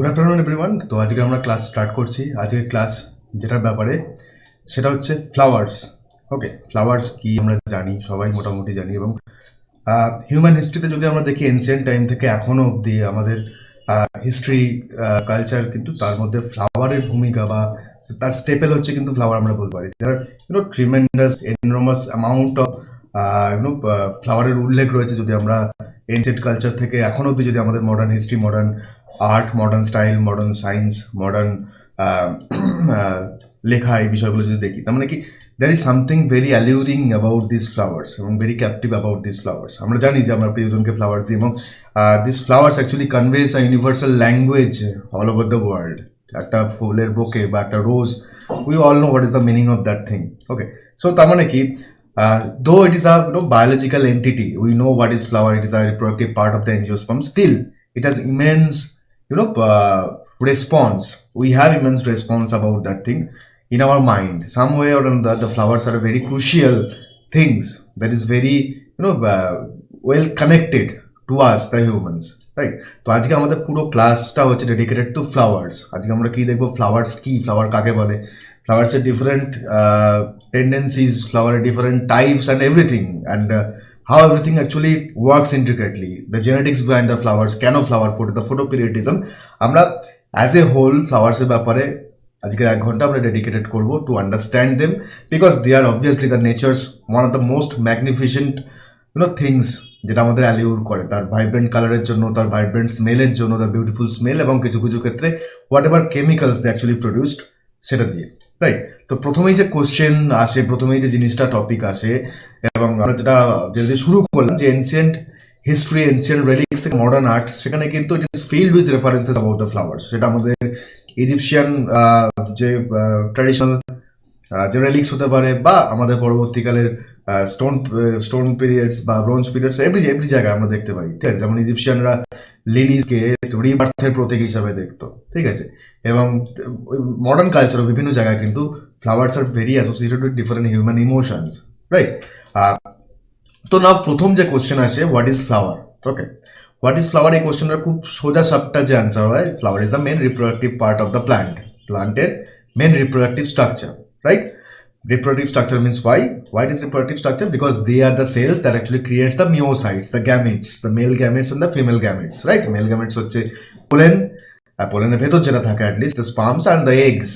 Afternoon everyone. तो आज के আমরা ক্লাস স্টার্ট করছি। আজকের ক্লাস যেটার ব্যাপারে সেটা হচ্ছে ফ্লাওয়ার্স। ওকে, ফ্লাওয়ার্স কি আমরা জানি, সবাই মোটামুটি জানি। এবং হিউম্যান হিস্ট্রিতে যদি আমরা দেখি এনসিয়েন্ট টাইম থেকে এখনো অবধি আমাদের হিস্ট্রি কালচার কিন্তু তার মধ্যে ফ্লাওয়ারের ভূমিকা বা তার স্টেপেল হচ্ছে কিন্তু ফ্লাওয়ার আমরা বলতে পারি। যার ট্রিমেন্ডাস এনরমাস অ্যামাউন্ট অফ ফ্লাওয়ারের উল্লেখ রয়েছে যদি আমরা এনসিয়েন্ট কালচার থেকে এখন অবধি যদি আমাদের modern history, modern art, modern style, modern science, modern লেখা এই বিষয়গুলো যদি দেখি, তার মানে কি there is something very alluring about these flowers এবং very captive about these flowers. আমরা জানি যে আমরা প্রিয়জনকে ফ্লাওয়ার্স দিই এবং these flowers actually conveys a universal language all over the world. একটা ফুলের বোকে বা একটা রোজ, we all know what is the meaning of that thing. Okay, so তার মানে কি though it is a biological entity, we know what is flower, it is a reproductive part of the angiosperm, still it has immense response. We have immense response about that thing in our mind. Some way or another, the flowers are very crucial things that is very well connected to us, the humans, right? তো আজকে আমাদের পুরো ক্লাসটা হচ্ছে dedicated to flowers. আজকে আমরা কি দেখবো, ফ্লাওয়ার্স কি, ফ্লাওয়ার কাকে বলে, ফ্লাওয়ার্সের ডিফারেন্ট টেন্ডেন্সিজ, ফ্লাওয়ারের different types and everything, and how everything actually works intricately, the genetics behind the flowers, কেন ফ্লাওয়ার ফোটে, the photoperiodism। আমরা অ্যাজ এ হোল ফ্লাওয়ার্সের ব্যাপারে আজকে 1 ঘন্টা আমরা ডেডিকেটেড করবো to understand them, because they are obviously the nature's one of the most magnificent things, যেটা আমাদের অ্যালিউর করে তার ভাইব্রেন্ট কালারের জন্য, তার ভাইব্রেন্ট স্মেলের জন্য, তার বিউটিফুল স্মেল, এবং কিছু কিছু ক্ষেত্রে whatever chemicals they actually produced সেটা দিয়ে, রাইট? তো প্রথমেই যে কোশ্চেন আসে, প্রথমেই যে জিনিসটা টপিক আসে, এবং আমরা যেটা যদি শুরু করলাম যে এনসিয়েন্ট হিস্ট্রি, এনসিয়েন্ট রেলিক্স থেকে মডার্ন আর্ট, সেখানে কিন্তু it is filled with references about the flowers. সেটা আমাদের ইজিপশিয়ান যে ট্র্যাডিশনাল যে রেলিক্স হতে পারে, বা আমাদের পরবর্তীকালের স্টোন পিরিয়ডস বা ব্রোঞ্জ পিরিয়ডস, এভরি জায়গায় আমরা দেখতে পাই, ঠিক আছে? যেমন ইজিপশিয়ানরা লিলিজকে রিবার্থের প্রতীক হিসাবে দেখতো, ঠিক আছে? এবং মডার্ন কালচারও বিভিন্ন জায়গায় কিন্তু flowers are very associated with different human emotions, right? তো না, প্রথম যে কোশ্চেন আসে, what is flower? Okay, what is flower, এই কোশ্চেনটার খুব সোজা সাপটা যে আনসার হয়, flower is the main reproductive part of the plant, প্ল্যান্টের main reproductive structure, right? Reproductive structure means why? Why it is reproductive structure? Because they are the cells that actually creates the myocytes, the gametes, the male gametes and the female gametes, right? Male gametes হচ্ছে pollen, pollenের ভেতর যেটা থাকে at least, the sperms and the eggs.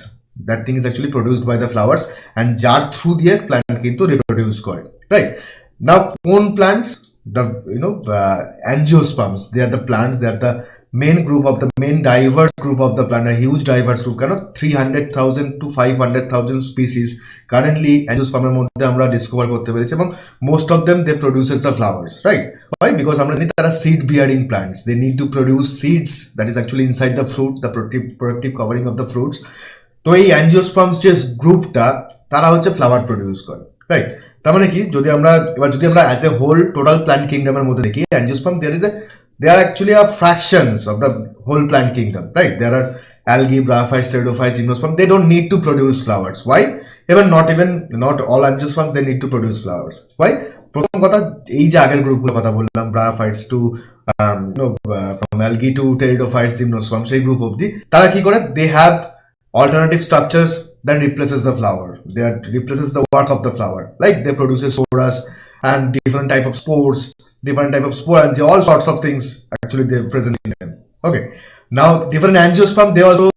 That thing is actually produced by the flowers, and যার through দিয়ে plant কিন্তু reproduce করে, right? Now কোন plants? The angiosperms, they are the plants, they are the main group of the main diverse group of the plant, a huge diverse group, 300,000 to 500,000 species currently angiosperm এর মধ্যে আমরা discover করতে পেরেছি, এবং most of them they produces the flowers, right? Why? Because আমরা জানি তারা seed bearing plants, they need to produce seeds that is actually inside the fruit, the productive covering of the fruits. তো এই angiosperms যে গ্রুপটা, তারা হচ্ছে flower produce করে, রাইট? তার মানে কি, যদি আমরা as a whole total plant কিংডমের মধ্যে দেখি, angiosperm they are actually a fractions of the whole plant kingdom, right? There are algae, bryophytes, pteridophytes, gymnosperms. They don't need to produce flowers. Why? Not all angiosperms they need to produce flowers. Why? প্রথম কথা, এই যে আগের গ্রুপগুলোর কথা বললাম, bryophytes to from algae to pteridophytes, gymnosperms, সেই group অবধি তারা কি করে, they have alternative structures that replaces the flower. They replaces the work of the flower. Like they produces spores and different type of spores, and all sorts of things actually they present in them. Okay, now different angiosperm, they also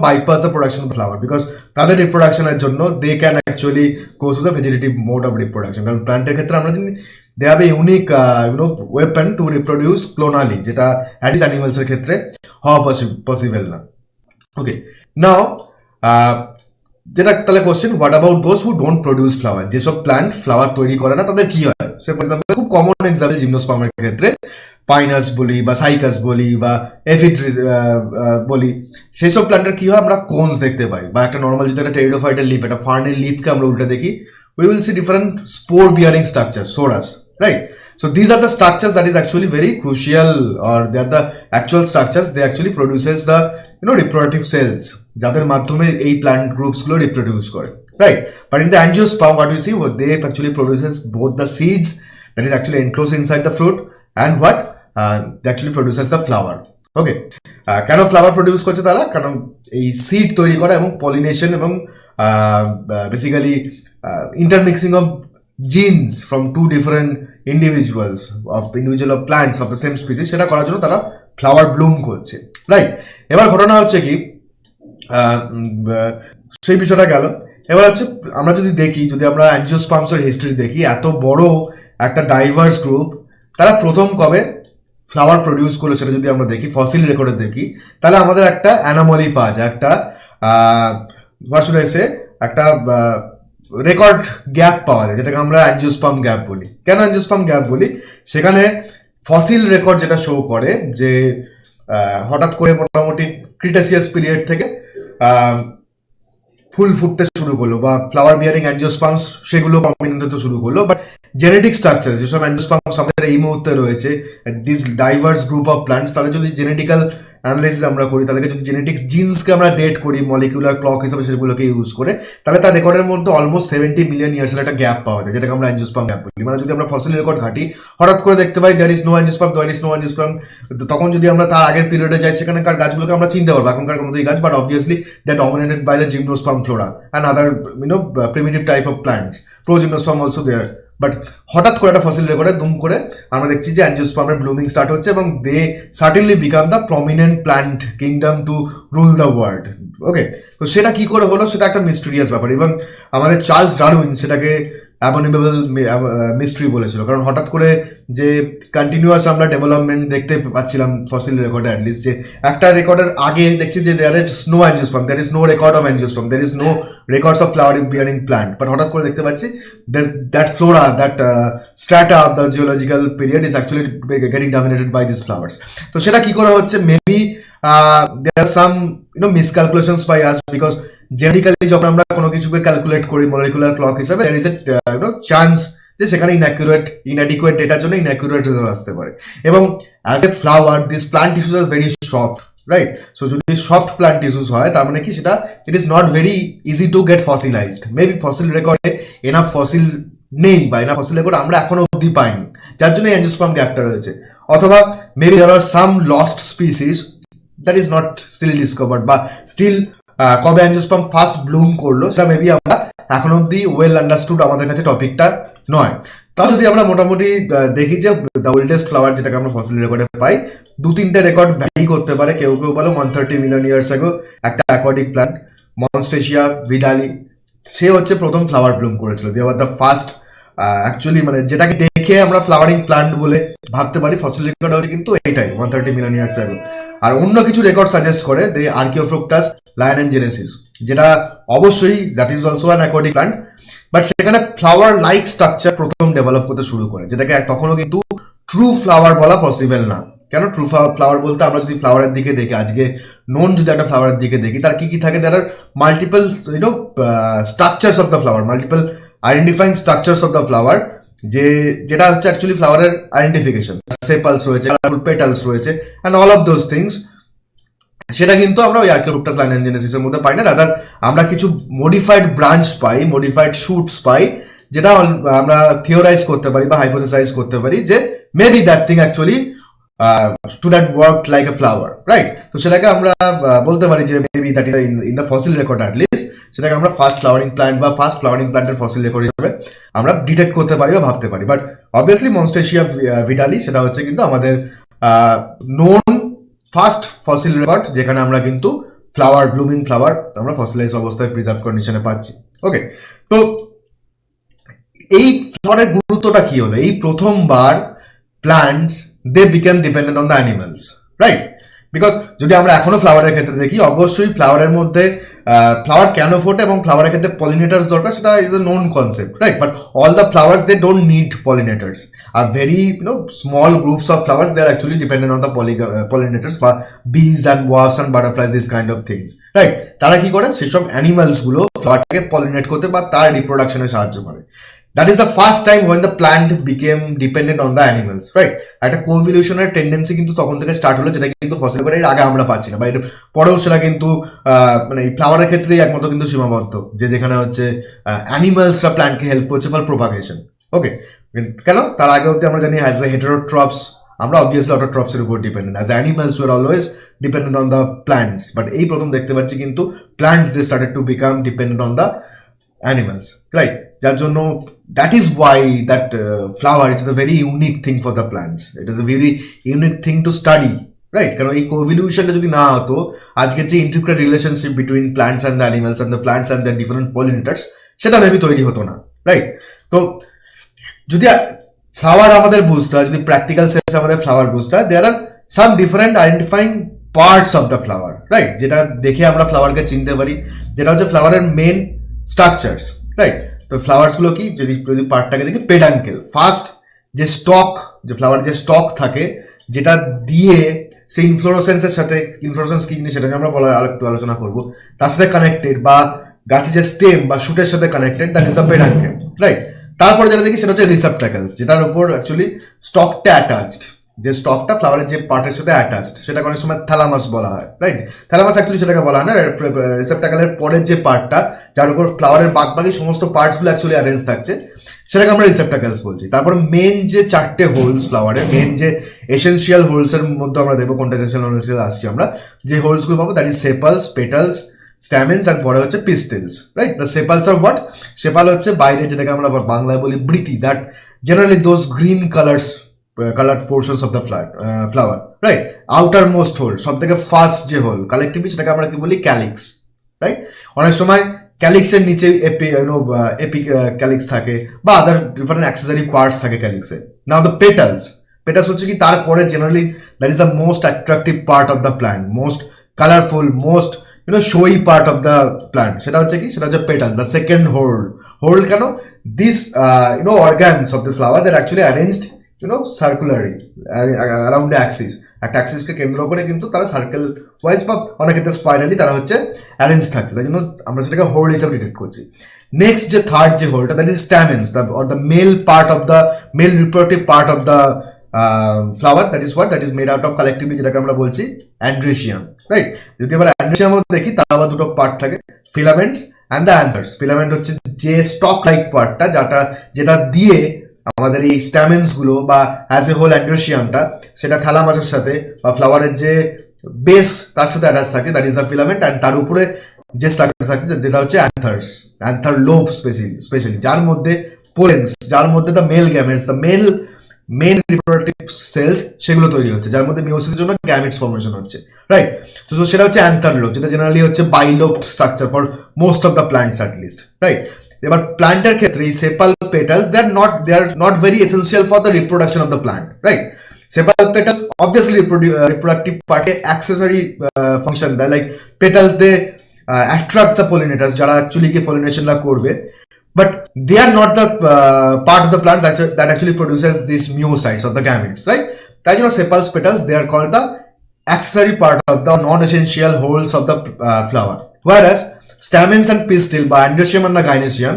bypass the production of the flower, because তাদের reproduction এর জন্য they can actually go to the vegetative mode of reproduction. কারণ প্ল্যান্টের ক্ষেত্রে আমরা জানি they have a unique weapon to reproduce clonally, যেটা অ্যাডিস animals এর ক্ষেত্রে হওয়া পসিবল না। ওকে, নাও যেটা তাহলে question, what about those who don't produce flower? যেসব প্ল্যান্ট ফ্লাওয়ার তৈরি করে না, তাদের কি হয়? সে ফর এক্সাম্পল, খুব কমন এক্সাম্পল জিমনোস্পার্মের ক্ষেত্রে পাইনাস বলি বা সাইকাস বলি বা এফিড্রিস বলি, সেই সব প্ল্যান্টের কি হয়, আমরা কোনস দেখতে পাই, বা একটা নর্মাল যদি একটা টেরিডোফাইটের লিফ, একটা ফার্নের লিফকে আমরা উল্টে দেখি, we will see different spore bearing structures, soras, right? So these are the structures that is actually very crucial, or they are the actual structures, they actually produces the reproductive cells, যাদের মাধ্যমে এই plant groups গুলো reproduce করে, right? But in the angiosperm, what we see, they actually produces both the seeds that is actually enclosed inside the fruit, and what they actually produces the flower. ওকে, কেন flower produce করছে তারা? কারণ এই seed তৈরি করা এবং pollination এবং basically intermixing of genes from two different individual of plants of the same species, সেটা করার জন্য তারা ফ্লাওয়ার ব্লুম করছে, রাইট? এবার ঘটনা হচ্ছে কি, সেই বিষয়টা গেল। এবার হচ্ছে আমরা যদি দেখি, যদি আমরা অ্যাঞ্জিওস্পার্মসের হিস্ট্রি দেখি, এত বড় একটা ডাইভার্স গ্রুপ, তারা প্রথম কবে ফ্লাওয়ার প্রডিউস করলো সেটা যদি আমরা দেখি, ফসিল রেকর্ডে দেখি, তাহলে আমাদের একটা অ্যানোমালি পাওয়া যায়, একটা এসে একটা রেকর্ড গ্যাপ পাওয়া যায়, যেটাকে আমরা অ্যাঞ্জিওস্পার্ম গ্যাপ বলি। কেন অ্যাঞ্জিওস্পার্ম গ্যাপ বলি? সেখানে ফসিল রেকর্ড যেটা শো করে যে হঠাৎ করে মোটামুটি ক্রিটাসিয়াস পিরিয়ড থেকে ফুল ফুটতে শুরু করলো বা ফ্লাওয়ার বিয়ারিং অ্যাঞ্জিওস্পার্মস সেগুলো প্রমিনেন্ট হতে শুরু করলো। বাট জেনেটিক স্ট্রাকচার যেসব অ্যাঞ্জিওস্পার্মস আমাদের এই মুহূর্তে রয়েছে, this diverse group of plants, তাহলে যদি জেনেটিক্যাল অ্যানালাইসিস আমরা করি, তাদেরকে যদি জেনেটিক্স জিন্সকে আমরা ডেট করি মলিকুলার ক্লক হিসাবে সেগুলোকে ইউজ করে, তাহলে তার রেকর্ডের মধ্যে অলমোস্ট 70 মিলিয়ন ইয়ার্সের একটা গ্যাপ পাওয়া যায়, যেটাকে আমরা অ্যাঞ্জিওস্পার্ম গ্যাপ বলি। মানে যদি আমরা ফসিল রেকর্ড ঘাঁটি, হঠাৎ করে দেখতে পাই দেয়ার ইজ নো অ্যাঞ্জিওস্পার্ম, তখন যদি আমরা তার আগের পিরিয়ডে যাই, সেখানকার গাছগুলোকে আমরা চিনতে পারবো এখনকার কোনো গাছ, but obviously that dominated by the gymnosperm flora and other primitive type of plants, progymnosperm also there. But হঠাৎ করে একটা ফসিল রেকর্ডে দুম করে আমরা দেখছি যে অ্যাঞ্জিওস্পার্মের ব্লুমিং স্টার্ট হচ্ছে এবং they certainly become the prominent plant kingdom to rule the world. Okay, তো সেটা কি করে হলো সেটা একটা মিস্টেরিয়াস ব্যাপার, এবং আমাদের চার্লস ডারউইন সেটাকে অ্যাবনিমেবল মিস্ট্রি বলেছিল। কারণ হঠাৎ করে যে কন্টিনিউয়াস আমরা ডেভেলপমেন্ট দেখতে পাচ্ছিলাম ফসিল রেকর্ডে, অ্যাটলিস্ট যে একটা রেকর্ডের আগে দেখছি যে there is no angiosperm, there is no record of angiosperm, there is no records of flower bearing plant, but হঠাৎ করে দেখতে পাচ্ছি that flora, that strata of the geological period is actually getting dominated by this flowers. তো সেটা কি করে হচ্ছে? Maybe there are some miscalculations by us, because genetically যখন আমরা কোনো কিছুকে ক্যালকুলেট করি মলিকুলার ক্লক হিসাবে, there is a চান্স যে সেখানে ইনঅ্যাডিকুয়েট ডেটার জন্য ইনঅ্যাকুরেট রেজাল্ট আসতে পারে। এবং as a flower this plant tissues are very soft, right? So যদি সফট প্লান্ট টিস্যুস হয়, তার মানে কি সেটা it is not very easy to get fossilized. Maybe fossil রেকর্ডে এনাফ ফসিল নেই বা এনাফ ফসিল রেকর্ড আমরা এখনো অবধি পাইনি, যার জন্য অ্যাঞ্জিওস্পার্ম গ্যাপটা রয়েছে। অথবা maybe there are some lost species that is not still discovered, বা স্টিল কবে অ্যাঞ্জিওস্পার্ম ফার্স্ট ব্লুম করলো সেটা মেবি আমরা এখন অব্দি ওয়েল আন্ডারস্টুড আমাদের কাছে টপিকটা নয়। তাও যদি আমরা মোটামুটি দেখি যে দ্য ওল্ডেস্ট ফ্লাওয়ার যেটাকে আমরা ফসিল রেকর্ডে পাই, 2-3টে রেকর্ড ভ্যারি করতে পারে। কেউ কেউ বলো 130 মিলিয়ন ইয়ার্স আগো একটা অ্যাকোয়াটিক প্ল্যান্ট মনস্টেশিয়া ভিডালি, সে হচ্ছে প্রথম ফ্লাওয়ার ব্লুম করেছিল। They were the first actually, মানে যেটাকে দেখে আমরা ফ্লাওয়ারিং প্ল্যান্ট বলে ভাবতে পারি, ফসিল রেকর্ড হচ্ছে কিন্তু এটাই 130 মিলিয়ন ইয়ার্স আগো। আর অন্য কিছু রেকর্ড সাজেস্ট করে দে আর্কিওফ্রুক্টাস লায়ানেনজেনেসিস, যেটা অবশ্যই that is also an aquatic plant, but সেখানে ফ্লাওয়ার লাইক স্ট্রাকচার প্রথম ডেভেলপ করতে শুরু করে, যেটাকে তখনও কিন্তু ট্রু ফ্লাওয়ার বলা পসিবল না। কেন ট্রু ফ্লাওয়ার বলতে? আমরা যদি ফ্লাওয়ারের দিকে দেখি, আজকে নোন যদি একটা ফ্লাওয়ারের দিকে দেখি, তার কি কি থাকে? There are multiple structures of the flower, multiple identifying structures of the flower, যেটা হচ্ছে অ্যাকচুয়ালি ফ্লাওয়ারের আইডেন্টিফিকেশন। সেপালস রয়েছে, পেটালস রয়েছে, and all of those things, সেটা কিন্তু আমরা ওই আর্কিওফ্রুক্টাস লায়ানেনজেনেসিসের মধ্যে পাই না। রাদার আমরা কিছু মডিফাইড ব্রাঞ্চ পাই, মডিফাইড শুটস পাই, যেটা আমরা থিওরাইজ করতে পারি বা হাইপোথেসাইজ করতে পারি যে maybe that thing actually should have worked like a flower, right? তো সেটাকে আমরা বলতে পারি যে maybe that is in the fossil record at least, সেটাকে আমরা ফার্স্ট ফ্লাওয়ারিং প্ল্যান্ট বা ফার্স্ট ফ্লাওয়ারিং প্ল্যান্টের ফসিল রেকর্ড হিসেবে আমরা ডিটেক্ট করতে পারি বা ভাবতে পারি। বাট অবভিয়াসলি মনস্টেশিয়া ভিডালি সেটা হচ্ছে কিন্তু আমাদের নোন ফার্স্ট ফসিল রেকর্ড, যেখানে আমরা কিন্তু ফ্লাওয়ার, ব্লুমিং ফ্লাওয়ার আমরা ফসিলাইজ অবস্থায় প্রিজার্ভ কন্ডিশনে পাচ্ছি। ওকে, তো এই ফ্লাওয়ারের গুরুত্বটা কি হলো? এই প্রথমবার plants they became dependent on the animals, right? Because যদি আমরা এখনো ফ্লাওয়ারের ক্ষেত্রে দেখি, অবশ্যই ফ্লাওয়ারের মধ্যে ফ্লাওয়ার কেন ফোটে এবং ফ্লাওয়ারের ক্ষেত্রে পলিনেটার্স দরকার, সেটা is a known concept, right? But all the flowers they don't need pollinators, আর very small groups of flowers they are actually dependent on the pollinators বা bees and wasps and butterflies, this kind of things, right? তারা কি করে? সেসব অ্যানিমালসগুলো ফ্লাওয়ারটাকে pollinate করতে বা তার রিপ্রোডাকশনে সাহায্য করে। That is the first time when the plant became dependent on the animals, right? একটা কোভিলিউশনের টেন্ডেন্সি কিন্তু তখন থেকে স্টার্ট হলো, যেটা কিন্তু ফসিল রেকর্ডের আগে আমরা পাচ্ছি না, বা এর পরেও সেটা কিন্তু মানে এই ফ্লাওয়ারের ক্ষেত্রেই একমাত্র কিন্তু সীমাবদ্ধ, যে যেখানে হচ্ছে অ্যানিমালসরা প্ল্যান্টকে হেল্প করছে ফর প্রোপাগেশন। ওকে, কেন? তার আগে অব্দি আমরা জানি অ্যাজ এ হেটেরোট্রপস আমরা অবভিয়াসলি অটোট্রফসের উপর dependent, as animals we are always dependent on the plants, but এই প্রথম দেখতে পাচ্ছি কিন্তু plants they started to become dependent on the animals, right? যার জন্য that is why that flower, it is a very unique thing for the plants, it is a very unique thing to study, right? কারণ এই কোভিলিউশনটা যদি না হতো, আজকে যে integrated relationship between plants and the animals and the plants and the different pollinators, সেটা maybe তৈরি হতো না, রাইট? তো যদি ফ্লাওয়ার আমাদের বুঝতে হয়, যদি প্র্যাকটিক্যাল সেন্সে আমাদের ফ্লাওয়ার বুঝতে হয়, there are some different identifying parts of the flower, right? যেটা দেখে আমরা ফ্লাওয়ারকে চিনতে পারি, যেটা হচ্ছে ফ্লাওয়ারের মেন স্ট্রাকচারস, রাইট? তো ফ্লাওয়ার্সগুলো কি, যদি পার্টটাকে দেখি, পেডাঙ্কেল, ফার্স্ট যে স্টক, যে ফ্লাওয়ার যে স্টক থাকে, যেটা দিয়ে সেই ইনফ্লোরোসেন্সের সাথে, ইনফ্লোরোসেন্স কি জিনিস সেটা আমরা আরেকটু আলোচনা করবো, তার সাথে কানেক্টেড, বা গাছের যে স্টেম বা শুটের সাথে connected, that is a peduncle, right? তারপরে যেটা দেখি সেটা হচ্ছে রিসেপ্টাকলস, যেটার উপর অ্যাকচুয়ালি স্টকটা অ্যাটাচড, যে স্টকটা ফ্লাওয়ারের যে পার্টের সাথে অ্যাটাচড, সেটাকে অনেক সময় থ্যালামাস বলা হয়, রাইট? থ্যালামাস অ্যাকচুয়ালি সেটাকে বলা হয় না, রিসেপ্টাকলের পরের যে পার্টটা, যার উপর ফ্লাওয়ারের বাকি সমস্ত পার্টসগুলো অ্যাকচুয়ালি অ্যারেঞ্জ থাকছে, সেটাকে আমরা রিসেপ্টাকলস বলছি। তারপর মেন যে চারটে হোলস, ফ্লাওয়ারের মেন যে এসেন্সিয়াল হোলসের মধ্যে আমরা দেখবো কোনটা এসেন্সিয়াল আসছি, আমরা যে হোলসগুলো পাবো, that is sepals, petals, stamens, আর পরে হচ্ছে pistils, right? The sepals are what? Sepal হচ্ছে বাইরে, যেটাকে আমরা বাংলায় বলি বৃতি, that generally those green colored portions of the flower, right? Outermost hole, সব থেকে ফার্স্ট যে হোল কালেক্টিভলি, সেটাকে আমরা কি বলি, ক্যালিক্স, রাইট? অনেক সময় ক্যালিক্সের নিচে এপি ক্যালিক্স থাকে, বা আদার ডিফারেন্ট অ্যাক্সেসরি পার্টস থাকে ক্যালিক্সে। নাও দ্য পেটালস হচ্ছে কি তারপরে, generally that is the most attractive part of the plant, most colourful, most showy part of the plant, সেটা হচ্ছে কি, সেটা হচ্ছে পেটাল, দ্য সেকেন্ড হোল কেন? This organs of the flower that actually arranged circularly around the axis, একটা অ্যাক্সিসকে কেন্দ্র করে কিন্তু তারা সার্কেল ওয়াইজ বা অনেক ক্ষেত্রে স্পাইরালি তারা হচ্ছে অ্যারেঞ্জ থাকছে, তাই জন্য আমরা সেটাকে হোল হিসাবে ডিটেক্ট করছি। নেক্সট যে থার্ড যে হোলটা, that is stamens, or the male part of the male reproductive part of the flower, that is what? That is made out of collectively, যেটাকে আমরা বলছি অ্যান্ড্রেশিয়াম, রাইট? যদি আমরা অ্যান্ড্রেশিয়াম দেখি, তার আবার দুটো পার্ট থাকে, ফিলামেন্টস অ্যান্ড দ্য অ্যান্থার্স। ফিলামেন্ট হচ্ছে যে স্টক লাইক পার্টটা, যেটা দিয়ে আমাদের এই স্ট্যামেন্স গুলো বা অ্যাজ এ হোল অ্যান্ড্রেশিয়ামটা, সেটা থ্যালামাসের সাথে বা ফ্লাওয়ারের যে বেস তার সাথে অ্যাটাচ থাকে, that is the filament, and তার উপরে যে স্ট্রাকচার থাকছে যেটা হচ্ছে অ্যান্থার লোব স্পেশালি, যার মধ্যে পোলেন্স, যার মধ্যে the male gametes, the main reproductive cells, সেগুলো তৈরি হচ্ছে, যার মধ্যে মিওসিসের জন্য গ্যামেটস ফর্মেশন হচ্ছে, রাইট? তো সেটা হচ্ছে অ্যান্থার লোব, যেটা জেনারেলি হচ্ছে bilobed structure for most of the plants at least, right? এবার প্ল্যান্টের ক্ষেত্রে sepal petals, they are not very essential for the reproduction of the plant, right? Sepal petals obviously reproductive part accessory function দেয়, like petals they attracts the pollinators, যারা actually কি pollination লা করবে, but they are not the part of the plants that actually produces these myocytes of the gametes, right? তাই জন্য sepals petals, they are called the accessory part of the non-essential wholes of the flower, whereas stamens and pistil by androecium and the gynoecium,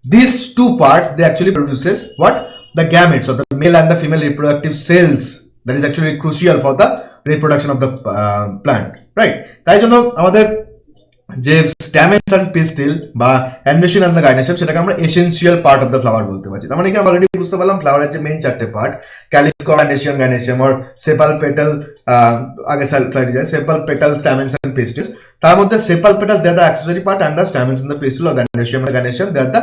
these two parts, they actually produces what? The gametes, or the male and the female reproductive cells, that is actually crucial for the reproduction of the plant, right? তাই জন্য আমাদের যে স্ট্যামেন্স and পিস্টিল বা অ্যান্ড্রেশিয়াম and the gynoecium, সেটাকে আমরা essential part of the flower বলতে পারছি। তার মানে কি আমরা অলরেডি বুঝতে পারলাম ফ্লাওয়ারের যে মেইন চারটে পার্ট, ক্যালিক্স, অ্যান্ড্রেশিয়াম, গাইনোসিয়াম, আর সেপাল পেটাল, আগে স্লাইডে যায়, সেপাল পেটাল, স্ট্যামেন্স অ্যান্ড পিস্টিলস। তার মধ্যে sepal petals, they are the accessory part, and the stamens and the pistil or androecium and gynoecium, they are the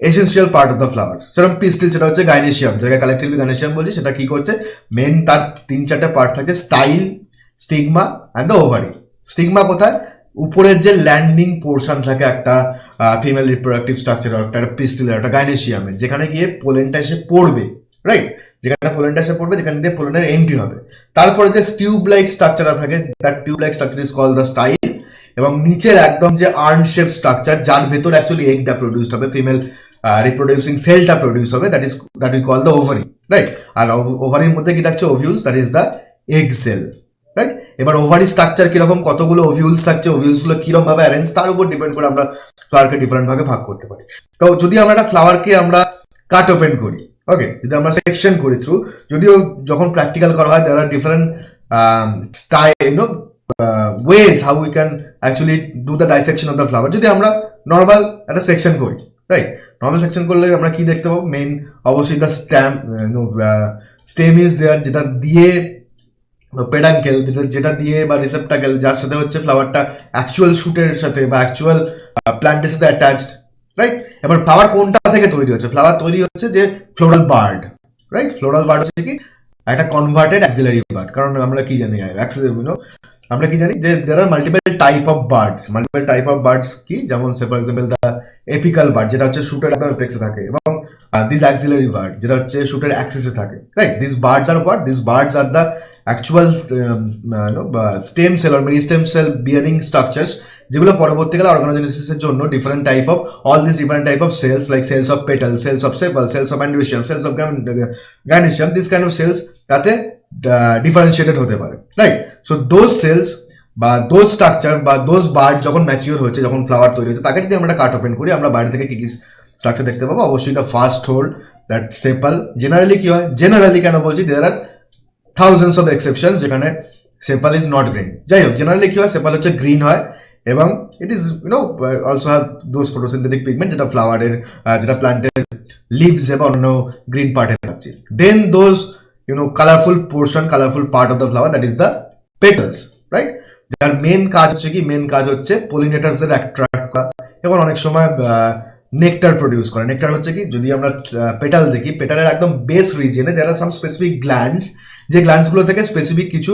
essential part of the flower. সেরকম pistil, সেটা হচ্ছে gynoecium, যেটাকে collectively gynoecium বলছি, সেটা কি করছে, মেন তার 3-4টে পার্ট থাকে, style, stigma and the ovary. Stigma কোথায়? উপরের যে ল্যান্ডিং পোর্শন থাকে একটা ফিমেল রিপ্রোডাক্টিভ স্ট্রাকচার, একটা পিস্টিলের, একটা গাইনোসিয়ামের, যেখানে গিয়ে পোলেনটা এসে পড়বে, রাইট? যেখানে পোলেনটা এসে পড়বে, যেখানে দিয়ে পোলেনের এন্ট্রি হবে। তারপরে যে টিউব লাইক স্ট্রাকচারটা থাকে, that tube like structure is called the style, এবং নিচের একদম যে আর্ন শেপ স্ট্রাকচার, যার ভেতর অ্যাকচুয়ালি এগটা প্রডিউসড হবে, ফিমেল রিপ্রোডিউসিং সেলটা প্রডিউস হবে, that we call the ovary, right? আর ওভারির মধ্যে কি থাকছে? Ovules, that is the egg cell, right? এবার ওভারি স্ট্রাকচার কিরকম, কতগুলো ওভিউলস থাকছে, ওভিউলসগুলো কিরকম ভাবে অ্যারেঞ্জ, তার উপর ডিপেন্ড করে আমরা ফ্লাওয়ারকে ডিফারেন্ট ভাগে ভাগ করতে পারি। তো যদি আমরা একটা ফ্লাওয়ারকে আমরা কাট ওপেন করি, ওকে, যদি আমরা সেকশন করি থ্রু, যদিও যখন প্র্যাকটিক্যাল করা হয়, there are different style, ways how we can actually do the dissection of the flower. যদি আমরা নর্মাল একটা সেকশন করি, রাইট? নর্মাল সেকশন করলে আমরা কি দেখতে পাবো? মেইন অবশ্যই দ্য স্টেম ইজ দেয়ার, যেটা দিয়ে পেডাঙ্কেল, যেটা দিয়ে বা রিসেপ্টাকেল, যার সাথে হচ্ছে ফ্লাওয়ারটা অ্যাকচুয়াল শুটের সাথে বা অ্যাকচুয়াল প্ল্যান্টের সাথে অ্যাটাচড, রাইট? এবার ফ্লাওয়ার কোনটা থেকে তৈরি হচ্ছে? ফ্লাওয়ার তৈরি হচ্ছে যে floral bird, right? Floral bird হচ্ছে কি একটা কনভার্টেড অ্যাক্সিলারি বার্ড। কারণ আমরা কি জানি, আমরা কি জানি যে there are multiple type of buds কি, যেমন say for example the apical bud, যেটা হচ্ছে শুটের একদম এপেক্সে থাকে, এবং দিস অ্যাক্সিলারি বার্ড, যেটা হচ্ছে শুটের অ্যাক্সিসে থাকে, right? This birds are the actual stem cell or meristem cell bearing structures, যেগুলো পরবর্তীকালে অর্গানোজেনেসিসের জন্য different type of different type of cells, like cells of petal, cells of sepal, cells of androecium, cells of gynoecium, this kind of cells তাতে differentiated হতে পারে, right? So those cells বা those structure বা those bird যখন mature হচ্ছে, যখন flower তৈরি হচ্ছে, তাকে যদি আমরা কাট ওপেন করি, আমরা বাইরে থেকে কি কি স্ট্রাকচার দেখতে পাবো? অবশ্যই the first whorl, that sepal. Generally কি হয়, জেনারেলি কেন বলছি, there are thousands of exceptions যেখানে সেপাল ইজ নট গ্রিন। যাই হোক, জেনারেলি কি হয়, সেপাল হচ্ছে গ্রিন হয়, এবং it is also have those photosynthetic pigment যেটা ফ্লাওয়ারের, যেটা প্ল্যান্টের লিভস এবং অন্য গ্রিন পার্টে পাচ্ছি। Then those colourful part of the flower, that is the petals, right? যার মেন কাজ হচ্ছে কি, পলিনেটার্সদের অ্যাট্রাক্ট করা এবং অনেক সময় নেকটার প্রডিউস করে। নেকটার হচ্ছে কি, যদি আমরা পেটাল দেখি, পেটালের একদম base রিজিয়নে there are some specific glands, যে গ্ল্যান্ডসগুলো থেকে স্পেসিফিক কিছু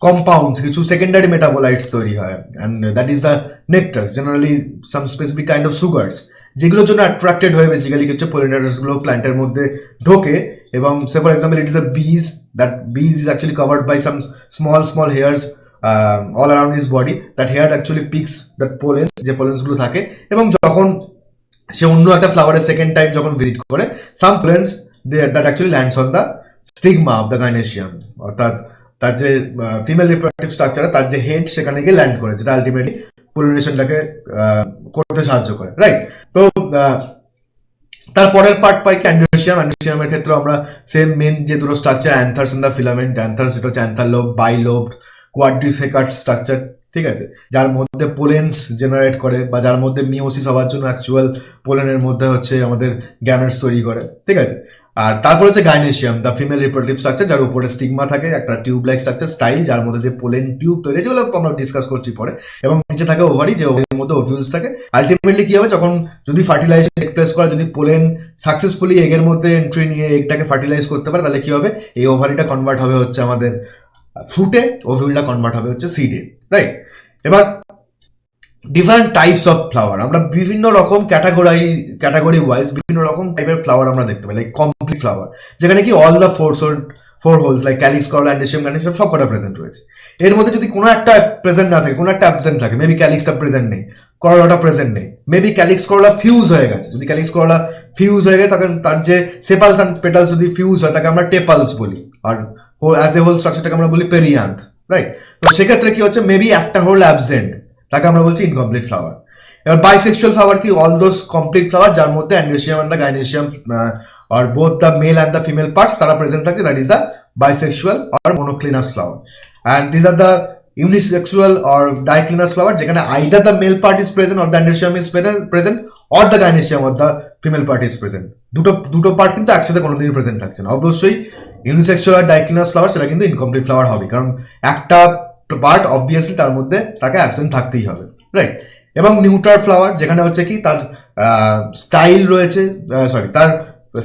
কম্পাউন্ডস, কিছু সেকেন্ডারি মেটাবোলাইটস তৈরি হয়, and that is the nectars, generally some specific kind of sugars, যেগুলোর জন্য অ্যাট্রাক্টেড হয়ে বেসিক্যালি হচ্ছে পলিনেটার্সগুলো প্ল্যান্টের মধ্যে ঢোকে। এবং say for example it is a bee, that bee is actually covered by some small hairs all around his body, that hair actually picks that pollens, যে পোলেন্সগুলো থাকে, এবং যখন সে অন্য একটা ফ্লাওয়ারের সেকেন্ড টাইম যখন ভিজিট করে, some pollens that actually lands on the stigma of the gynoecium, অর্থাৎ তার যে ফিমেল রিপ্রোডাক্টিভ স্ট্রাকচার, তার যে হেড সেখানে গিয়ে ল্যান্ড করে, যেটা আলটিমেটলি পলিনেশনটাকে করতে সাহায্য করে, রাইট? তো তারপরের পার্ট পাই অ্যান্ড্রোসিয়ামের ক্ষেত্রে আমরা সেম মেন যে দুটো স্ট্রাকচার, অ্যান্থার্স এন্ড দ্য ফিলামেন্ট। অ্যান্থার্স এটা হচ্ছে অ্যান্থারলোব, বাইলোব, কোয়াড্রিসেকাট স্ট্রাকচার, ঠিক আছে, যার মধ্যে পোলেন্স জেনারেট করে, বা যার মধ্যে মিওসিস হওয়ার জন্য অ্যাকচুয়াল পোলেনের মধ্যে হচ্ছে আমাদের গ্যামেটস তৈরি করে, ঠিক আছে। আর তারপর হচ্ছে গাইনেসিয়াম, দ্য ফিমেল রিপ্রোডাক্টিভ স্ট্রাকচার, যার উপরে স্টিগমা থাকে, একটা টিউব লাইক স্ট্রাকচার স্টাইল, যার মধ্যে যে পোলেন টিউব তৈরি, যেগুলো আমরা ডিসকাস করছি পরে, এবং নিচে থাকে ওভারি, যে ওভারির মধ্যে ওভিউলস থাকে। আলটিমেটলি কি হবে, যখন যদি ফার্টিলাইজেশন টেক প্লেস করে, যদি পোলেন সাকসেসফুলি এগের মধ্যে এন্ট্রি নিয়ে এগটাকে ফার্টিলাইজ করতে পারে, তাহলে কি হবে, এই ওভারিটা কনভার্ট হবে হচ্ছে আমাদের ফ্রুটে, ওভিউলটা কনভার্ট হবে হচ্ছে সিডে, রাইট? এবার ডিফারেন্ট টাইপস অফ ফ্লাওয়ার, আমরা বিভিন্ন রকম ক্যাটাগরি ওয়াইজ বিভিন্ন রকম টাইপের ফ্লাওয়ার আমরা দেখতে পাই, লাইক কমপ্লিট ফ্লাওয়ার, যেখানে কি all the four whorls like calyx, corolla, androecium, gynoecium সব কটা প্রেজেন্ট রয়েছে। এর মধ্যে যদি কোনো একটা প্রেজেন্ট না থাকে, কোনো একটা অ্যাবসেন্ট থাকে, মেবি ক্যালিক্সটা প্রেজেন্ট নেই, করলাটা প্রেজেন্ট নেই, মেবি ক্যালিক্স করলা ফিউজ হয়ে গেছে, যদি ক্যালিক্স করলা ফিউজ হয়ে গেছে, তখন তার যে সেপালস অ্যান্ড পেটালস যদি ফিউজ হয়, তাকে আমরা টেপালস বলি, আর অ্যাজ এ হোল স্ট্রাকচারটাকে আমরা বলি পেরিয়ান্থ, রাইট? তো সেক্ষেত্রে কি হচ্ছে, মেবি একটা হোল অ্যাবসেন্ট, তাকে আমরা বলছি ইনকমপ্লিট ফ্লাওয়ার। এবার বাইসেক্সুয়াল ফ্লাওয়ার কি, অল দোজ কমপ্লিট ফ্লাওয়ার যার মধ্যে androecium and the gynoecium or both the male and the female parts তারা প্রেজেন্ট থাকে, that is a bisexual or monoclinous flower. And these are the unisexual or diclinous flower, যেখানে either the male part is present or the androecium is present or the gynoecium or the female part is present. দুটো part কিন্তু একসাথে কোনোদিনই present থাকছে না। অবশ্যই unisexual আর ডাইক্লিনাস flower সেটা কিন্তু ইনকমপ্লিট ফ্লাওয়ার হবে, কারণ একটা পার্ট অবভিয়াসলি তার মধ্যে তাকে অ্যাবসেন্ট থাকতেই হবে, রাইট? এবং নিউটার ফ্লাওয়ার, যেখানে হচ্ছে কি তার স্টাইল রয়েছে, তার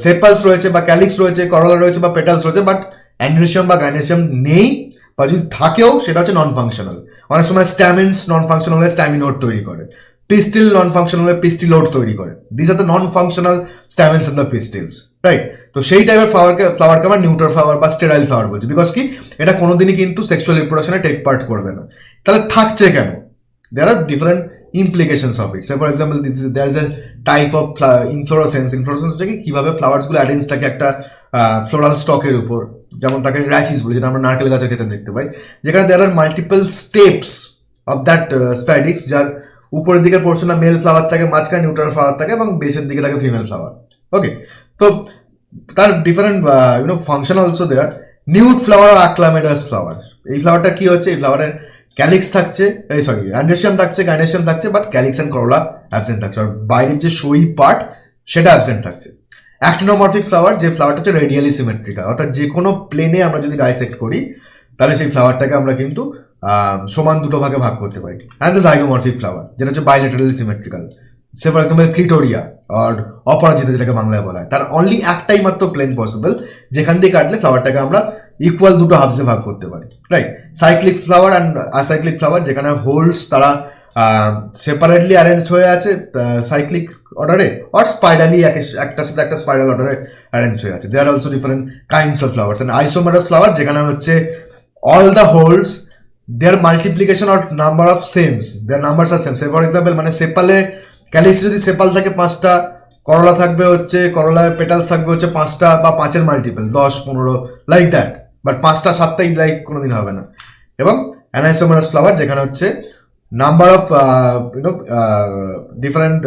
সেপালস রয়েছে বা ক্যালিক্স রয়েছে, করলা রয়েছে বা পেটালস রয়েছে, বাট অ্যান্ড্রোসিয়াম বা গাইনোসিয়াম নেই, বা যদি থাকেও সেটা হচ্ছে নন ফাংশনাল। অনেক সময় স্ট্যামেন্স নন ফাংশনাল হলে স্ট্যামিনোড তৈরি করে, পিস্টিল নন ফাংশনাল হলে পিস্টিলোড তৈরি করে। This are the non functional stamens and the pistils, right? তো সেই টাইপের ফ্লাওয়ারকে আমরা নিউটার ফ্লাওয়ার বা স্টেরাইল ফ্লাওয়ার বলছি, বিকজ কি এটা কোনোদিনই কিন্তু সেক্সুয়াল রিপ্রোডাকশনে টেক পার্ট করবে না। তাহলে থাকছে কেন? দেয়ার are different implications of it. Say for example, there is a type of inflorescence হচ্ছে কি কিভাবে ফ্লাওয়ার্স গুলো অ্যারেঞ্জ থাকে একটা ফ্লোরাল স্টকের উপর, যেমন তাকে র্যাচিস বলি, যেটা আমরা নারকেল গাছের ক্ষেত্রে দেখতে পাই, যেখানে there are multiple steps of that spadix, যার উপরের দিকে পোর্শনে মেল ফ্লাওয়ার থাকে, মাঝখানে নিউট্রাল ফ্লাওয়ার থাকে, এবং বেসের দিকে থাকে ফিমেল ফ্লাওয়ার। ওকে, তো তার different function also there. Nude flower আর অ্যাক্লামেডাস ফ্লাওয়ার, এই ফ্লাওয়ারটা কি হচ্ছে, এই ফ্লাওয়ারের ক্যালিক্স থাকছে, অ্যান্ড্রোসিয়াম থাকছে, গাইনোসিয়াম থাকছে, but calyx and corolla absent থাকছে, আর বাইরের যে শোই পার্ট সেটা অ্যাবসেন্ট থাকছে। অ্যাক্টিনোমরফিক ফ্লাওয়ার, যে ফ্লাওয়ারটা হচ্ছে রেডিয়ালি সিমেট্রিক্যাল, অর্থাৎ যে কোনো প্লেনে আমরা যদি ডাইসেক্ট করি তাহলে সেই ফ্লাওয়ারটাকে আমরা কিন্তু সমান দুটো ভাগে ভাগ করতে পারি। অ্যান্ড দ্য জাইগোমরফিক ফ্লাওয়ার, যেটা হচ্ছে বাইলেটারালি সিমেট্রিক্যাল, সে ফর এক্সাম্পল ক্লিটোরিয়া আর অপরাজিতা যেটাকে বাংলায় বলা হয়, তার অনলি একটাই মাত্র প্লেন পসিবল যেখান দিয়ে কাটলে ফ্লাওয়ারটাকে আমরা ইকুয়াল দুটো হাফসে ভাগ করতে পারি, right. Cyclic flower and acyclic flower, যেখানে হোলস তারা সেপারেটলি অ্যারেঞ্জড হয়ে আছে সাইক্লিক অর্ডারে, অর স্পাইরালি একটার সাথে একটা স্পাইরাল অর্ডারে অ্যারেঞ্জ হয়ে আছে। They are also different kinds of flowers. And isomerous flower, যেখানে হচ্ছে all the holes their multiplication or number of sems, their numbers are same. Say for example মানে সেপালে ক্যালিক্সে যদি সেপাল থাকে 5টা, করলা থাকবে হচ্ছে, করলায় পেটালস থাকবে হচ্ছে 5টা বা 5-এর মাল্টিপল 10, 15 লাইক দ্যাট, বাট 5টা 7টাই লাইক কোনোদিন হবে না। এবং অ্যানাইসোমারাস ফ্লাওয়ার, যেখানে হচ্ছে নাম্বার অফ ডিফারেন্ট